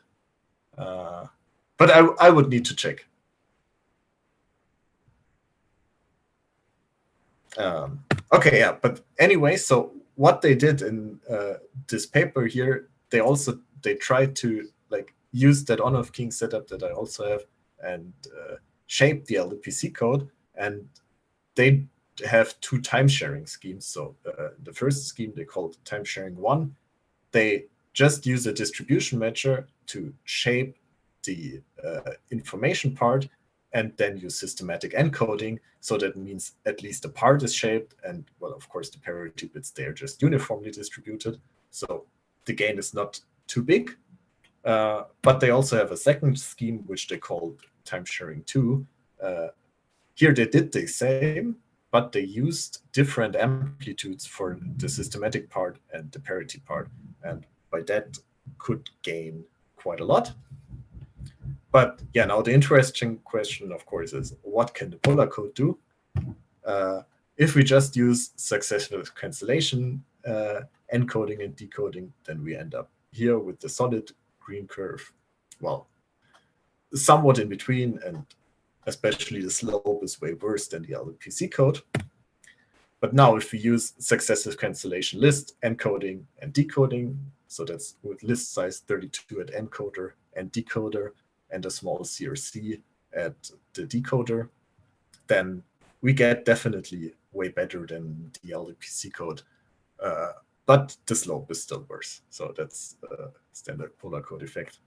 But I would need to check. Okay, yeah, but anyway, so what they did in this paper here, they tried to like use that on-off keying setup that I also have and shape the LDPC code, and they have two time sharing schemes. So the first scheme they called time sharing 1. They just use a distribution matcher to shape the information part and then use systematic encoding. So that means at least the part is shaped, and well, of course, the parity bits, they're just uniformly distributed. So the gain is not too big. But they also have a second scheme, which they called time sharing 2. Here they did the same, but they used different amplitudes for the systematic part and the parity part. And by that could gain quite a lot. But yeah, now the interesting question, of course, is what can the polar code do? If we just use successive cancellation, encoding and decoding, then we end up here with the solid green curve. Well, somewhat in between, and especially the slope is way worse than the LDPC code. But now if we use successive cancellation list, encoding and decoding, so that's with list size 32 at encoder and decoder, and a small CRC at the decoder, then we get definitely way better than the LDPC code. But the slope is still worse. So that's the standard polar code effect.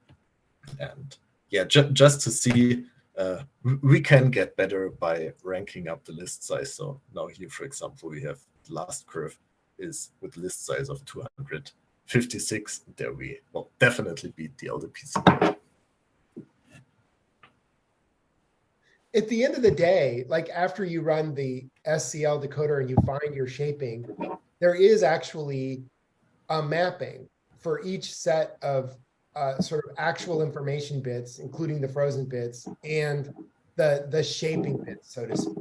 And yeah, just to see, we can get better by ranking up the list size. So now here, for example, we have the last curve is with list size of 256. There we will definitely beat the LDPC. At the end of the day, like after you run the SCL decoder and you find your shaping, there is actually a mapping for each set of sort of actual information bits, including the frozen bits and the shaping bits, so to speak.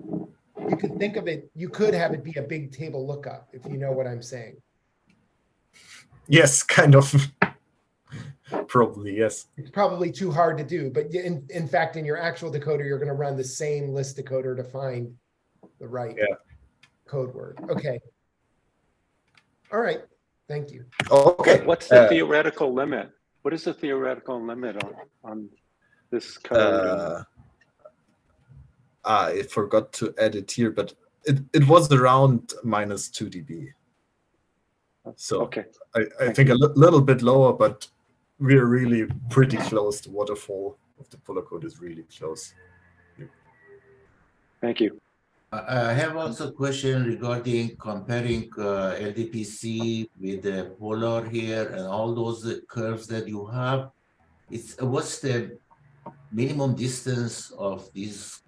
You could think of it, you could have it be a big table lookup, if you know what I'm saying. Yes, kind of. Probably, yes. It's probably too hard to do, but in fact, in your actual decoder, you're going to run the same list decoder to find the right code word. Okay. All right. Thank you. Okay. What's the theoretical limit? What is the theoretical limit on this code? I forgot to add it here, but it was around -2 dB. So okay. I think a little bit lower, but we're really pretty close. The waterfall of the polar code is really close. Thank you. I have also a question regarding comparing LDPC with the polar here and all those curves that you have. What's the minimum distance of these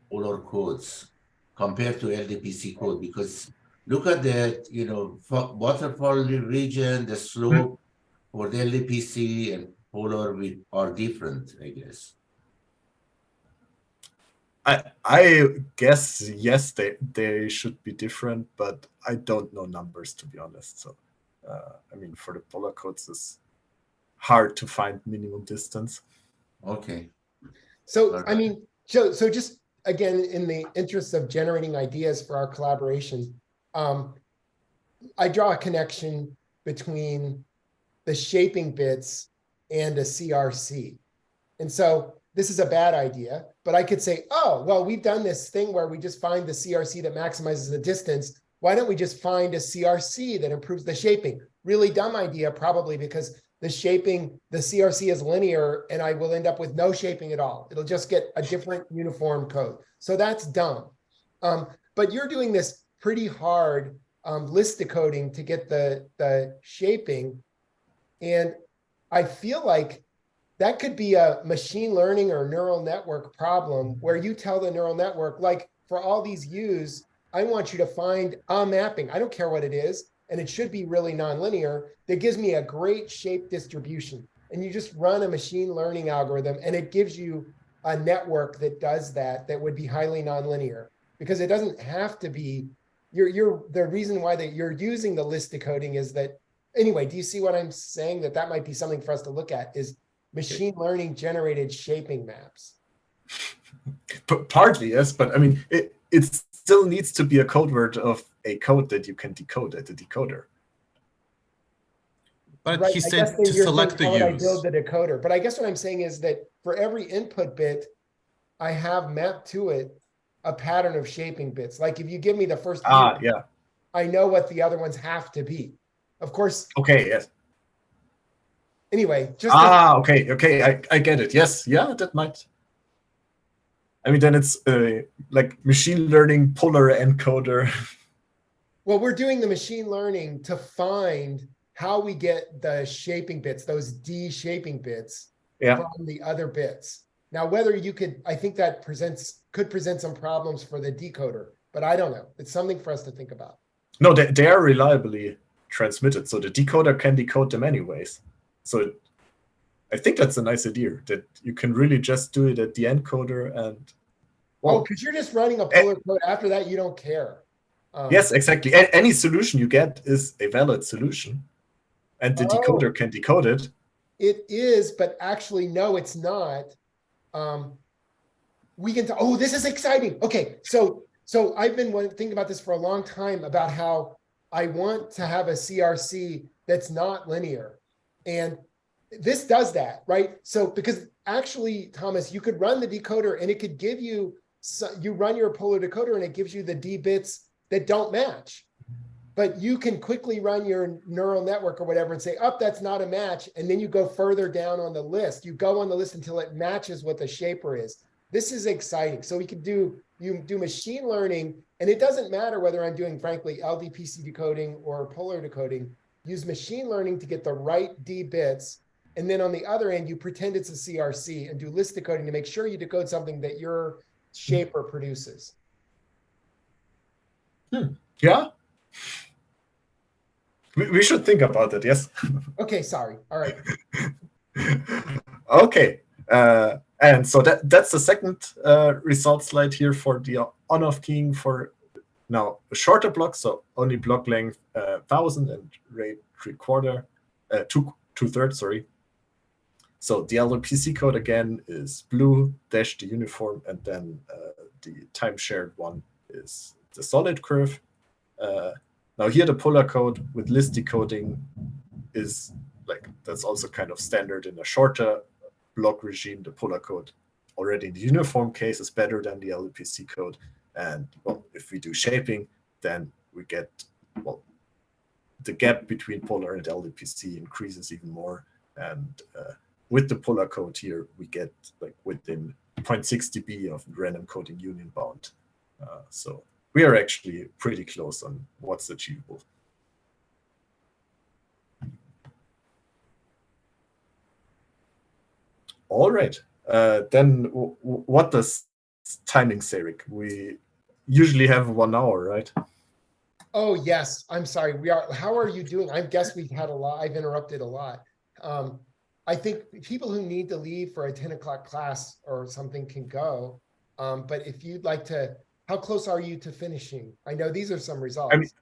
polar codes compared to LDPC code? Because look at that, you know, waterfall region, the slope for the LDPC and polar are different, I guess. I guess yes, they should be different, but I don't know numbers, to be honest. So I mean, for the polar codes, it's hard to find minimum distance. Okay. So I mean, so just again, in the interest of generating ideas for our collaboration, I draw a connection between the shaping bits and a CRC. And so this is a bad idea, but I could say, oh, well, we've done this thing where we just find the CRC that maximizes the distance. Why don't we just find a CRC that improves the shaping? Really dumb idea, probably, because the CRC is linear and I will end up with no shaping at all. It'll just get a different uniform code. So that's dumb. But you're doing this pretty hard list decoding to get the shaping. And I feel like that could be a machine learning or neural network problem where you tell the neural network, like, for all these U's, I want you to find a mapping. I don't care what it is. And it should be really nonlinear. That gives me a great shape distribution. And you just run a machine learning algorithm and it gives you a network that does that would be highly nonlinear, because it doesn't have to be, the reason why that you're using the list decoding is that, anyway, do you see what I'm saying? That might be something for us to look at, is machine learning generated shaping maps. Partly, yes, but I mean, it still needs to be a code word of a code that you can decode at the decoder. But Right, he I said guess then to you're select saying, the how would I use. build the decoder? But I guess what I'm saying is that for every input bit, I have mapped to it a pattern of shaping bits. Like if you give me the first Ah, view, yeah. I know what the other ones have to be. Of course, Okay, yes. anyway, just Okay, I get it. Yes, yeah, that might. I mean, then it's like machine learning polar encoder. well, we're doing the machine learning to find how we get the shaping bits, those D shaping bits, Yeah. from the other bits. Now, whether you could, I think that could present some problems for the decoder, but I don't know. It's something for us to think about. No, they are reliably transmitted, so the decoder can decode them anyways. So I think that's a nice idea, that you can really just do it at the encoder and. Well, because you're just running a polar code. After that, you don't care. Yes, exactly. Any solution you get is a valid solution, and the decoder can decode it. It is, but actually, no, it's not. We can. Oh, this is exciting. Okay, so I've been thinking about this for a long time, about how I want to have a CRC that's not linear, and this does that, right? So because actually, Thomas, you could run the decoder and it could give you. So you run your polar decoder and it gives you the D bits that don't match. But you can quickly run your neural network or whatever and say, oh, that's not a match. And then you go further down on the list. You go on the list until it matches what the shaper is. This is exciting. So we could do machine learning, and it doesn't matter whether I'm doing, frankly, LDPC decoding or polar decoding. Use machine learning to get the right D bits. And then on the other end, you pretend it's a CRC and do list decoding to make sure you decode something that your shaper produces. Yeah. We should think about that, yes. Okay, sorry. All right. Okay. And so that's the second result slide here for the on-off keying for now a shorter block, so only block length 1000 and rate 2/3, sorry. So the LLPC code again is blue dash the uniform, and then the time shared one is the solid curve. Now here the polar code with list decoding is like, that's also kind of standard in a shorter block regime. The polar code already in the uniform case is better than the LLPC code. And well, if we do shaping, then we get, well, the gap between polar and LLPC increases even more. And with the polar code here, we get like within 0.6 dB of random coding union bound. So we are actually pretty close on what's achievable. All right. Then what does timing say, Rick? We usually have 1 hour, right? Oh, yes. I'm sorry. How are you doing? I guess we've had a lot. I've interrupted a lot. I think people who need to leave for a 10 o'clock class or something can go. But if you'd like to, how close are you to finishing? I know these are some results.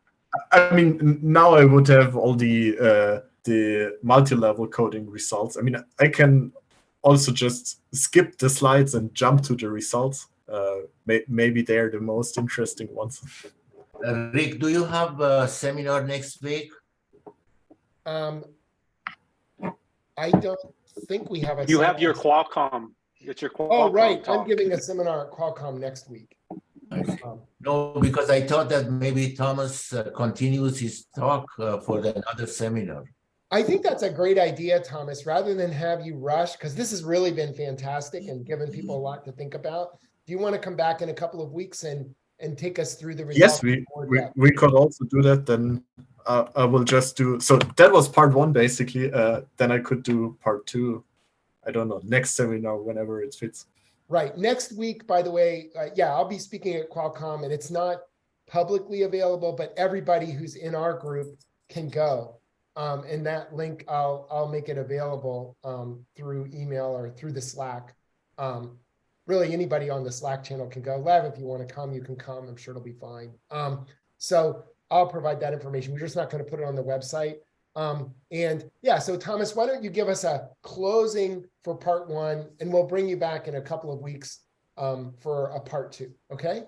I mean, now I would have all the multi-level coding results. I mean, I can also just skip the slides and jump to the results. Maybe they're the most interesting ones. Rick, do you have a seminar next week? I don't think we have a. You have your seminar. Qualcomm. It's your Qualcomm Oh, right. I'm talk. giving a seminar at Qualcomm next week. I see. Um, No, because I thought that maybe Thomas continues his talk for another seminar. I think that's a great idea, Thomas, rather than have you rush, because this has really been fantastic and given people a lot to think about. Do you want to come back in a couple of weeks and take us through the results? Yes, we, in more we, depth? we could also do that. Then I will just do, so that was part one, basically. Then I could do part two. I don't know, next seminar, whenever it fits. Right. Next week, by the way, yeah, I'll be speaking at Qualcomm, and it's not publicly available, but everybody who's in our group can go. And that link, I'll make it available through email or through the Slack. Really, anybody on the Slack channel can go. Lev, if you want to come, you can come. I'm sure it'll be fine. So I'll provide that information. We're just not going to put it on the website. And yeah, so Thomas, why don't you give us a closing for part one, and we'll bring you back in a couple of weeks for a part two. Okay.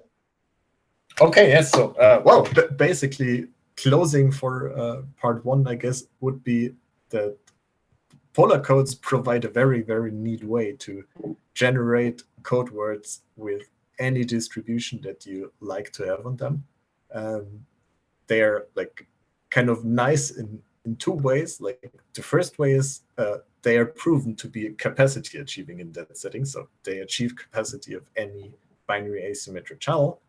Okay, yes. So, well, basically, closing for part one, I guess, would be that polar codes provide a very, very neat way to generate code words with any distribution that you like to have on them. They're like kind of nice in two ways. Like the first way is they are proven to be capacity achieving in that setting. So they achieve capacity of any binary asymmetric channel.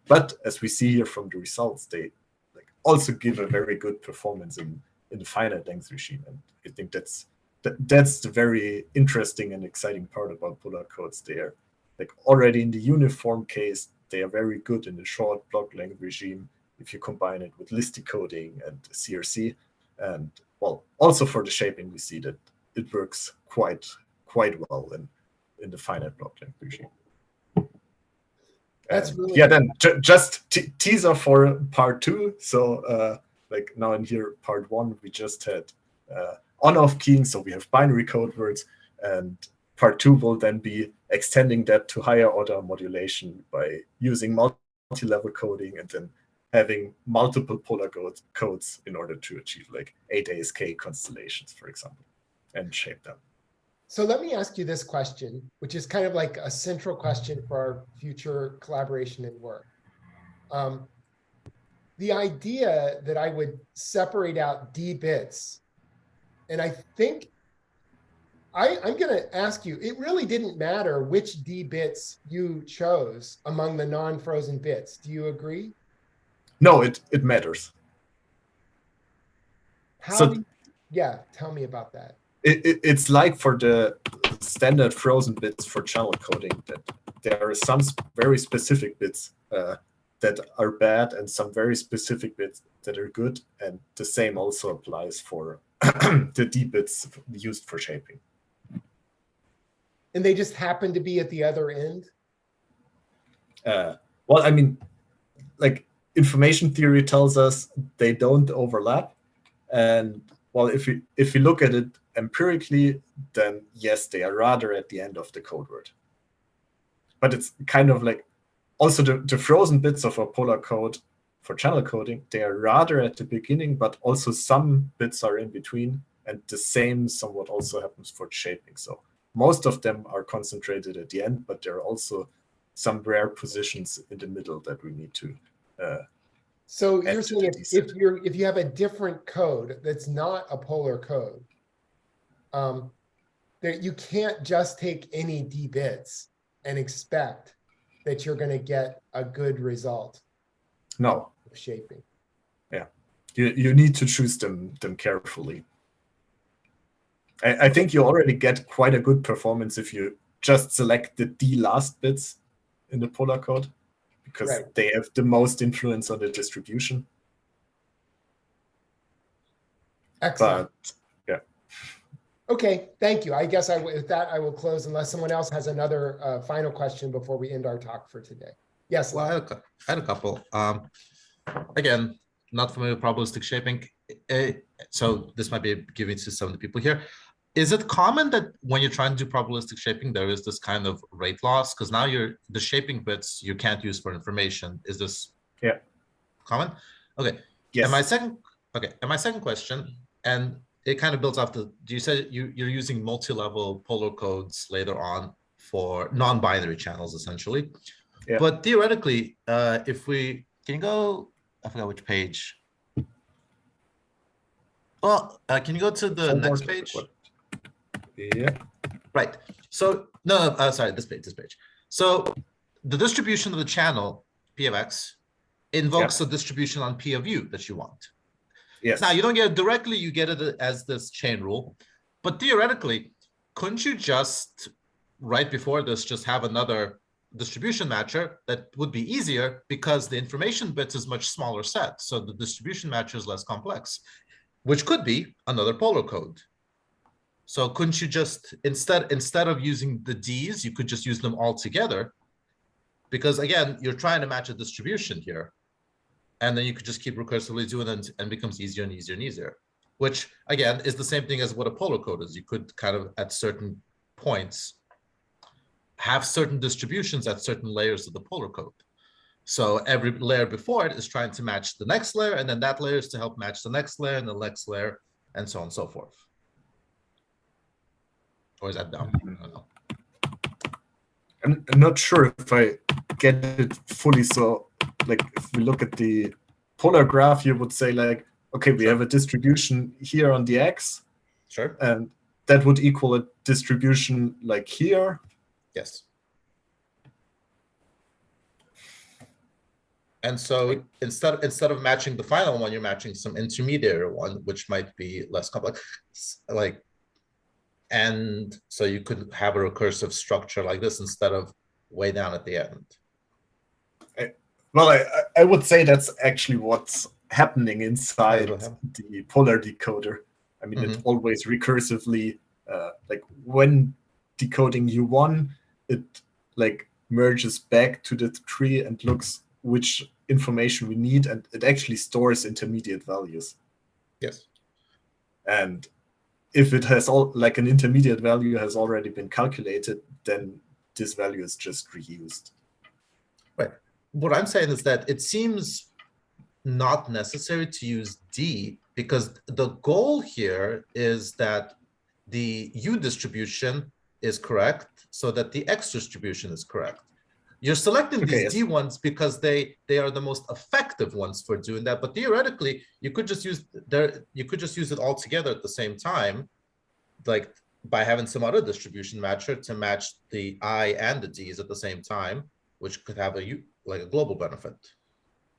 But as we see here from the results, they like also give a very good performance in the finite length regime. And I think that's the very interesting and exciting part about polar codes. They are like already in the uniform case, they are very good in the short block length regime if you combine it with list decoding and CRC. And well, also for the shaping, we see that it works quite well in the finite block length regime. That's really yeah. Then just teaser for part two. So like now in here, part one, we just had on-off keying, so we have binary code words, and part two will then be extending that to higher order modulation by using multi-level coding and then having multiple polar codes in order to achieve like 8 ASK constellations, for example, and shape them. So let me ask you this question, which is kind of like a central question for our future collaboration and work. The idea that I would separate out D bits, and I think I'm going to ask you, it really didn't matter which D bits you chose among the non-frozen bits. Do you agree? No, it matters. Yeah, tell me about that. It's like for the standard frozen bits for channel coding that there are some very specific bits that are bad and some very specific bits that are good, and the same also applies for the D bits used for shaping. And they just happen to be at the other end? Well, I mean, like information theory tells us they don't overlap, and well, if we look at it empirically, then yes, they are rather at the end of the code word. But it's kind of like also the frozen bits of a polar code for channel coding, they are rather at the beginning, but also some bits are in between, and the same somewhat also happens for shaping. So most of them are concentrated at the end, but there are also some rare positions in the middle that we need to so you're saying if you have a different code that's not a polar code, that you can't just take any D bits and expect that you're going to get a good result. No. Of shaping. Yeah, you need to choose them carefully. I think you already get quite a good performance if you just select the D last bits in the polar code, because they have the most influence on the distribution. Excellent. But yeah. Okay, thank you. I guess with that, I will close unless someone else has another final question before we end our talk for today. Yes. Well, I had a couple. Again, not familiar with probabilistic shaping. So this might be given to some of the people here. Is it common that when you're trying to do probabilistic shaping, there is this kind of rate loss? Because now the shaping bits you can't use for information. Is this? Yeah. common? Okay. Yes. And my second question, and it kind of builds off you said you're using multi-level polar codes later on for non-binary channels, essentially. Yeah. But theoretically, if we can you go, I forgot which page. Well, can you go to the next page? Yeah. Right. So no, sorry, this page. So the distribution of the channel P of X invokes the distribution on P of U that you want. Yes. Now you don't get it directly; you get it as this chain rule. But theoretically, couldn't you just right before this just have another distribution matcher that would be easier because the information bits is much smaller set, so the distribution matcher is less complex, which could be another polar code. So couldn't you just instead of using the D's, you could just use them all together? Because again, you're trying to match a distribution here. And then you could just keep recursively doing it and becomes easier and easier and easier, which again is the same thing as what a polar code is. You could kind of at certain points have certain distributions at certain layers of the polar code. So every layer before it is trying to match the next layer, and then that layer is to help match the next layer and the next layer, and so on and so forth. Or is that dumb? I don't know. I'm not sure if I get it fully. So, like, if we look at the polar graph, you would say, like, okay, we have a distribution here on the x, Sure. and that would equal a distribution like here. Yes. And so instead of matching the final one, you're matching some intermediary one, which might be less complex. Like, and so you could have a recursive structure like this instead of way down at the end. Well, I would say that's actually what's happening inside the polar decoder. I mean, it always recursively, like when decoding U1, it like merges back to the tree and looks which information we need, and it actually stores intermediate values. Yes. And if it has like an intermediate value has already been calculated, then this value is just reused. Right. What I'm saying is that it seems not necessary to use D because the goal here is that the U distribution is correct so that the X distribution is correct. You're selecting these D ones because they are the most effective ones for doing that. But theoretically, you could just use it all together at the same time, like by having some other distribution matcher to match the I and the D's at the same time, which could have a global benefit.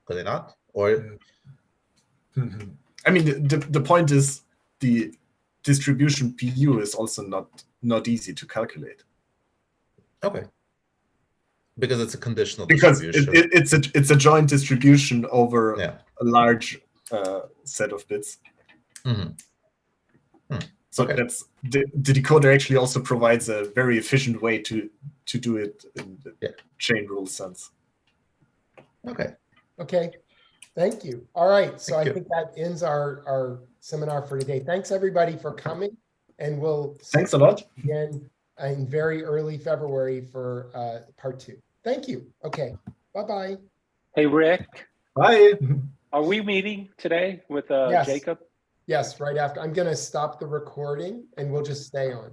Could they not? Or I mean, the point is the distribution PU is also not easy to calculate. Okay. Because it's a conditional distribution. Because it's a joint distribution over a large set of bits. So that's the decoder actually also provides a very efficient way to do it in the chain rule sense. Okay. Thank you. All right. So I think that ends our seminar for today. Thanks everybody for coming, and we'll thanks a lot again in very early February for part 2. Thank you. Okay. Bye-bye. Hey, Rick. Bye. Are we meeting today with Yes. Jacob? Yes, right after. I'm going to stop the recording and we'll just stay on.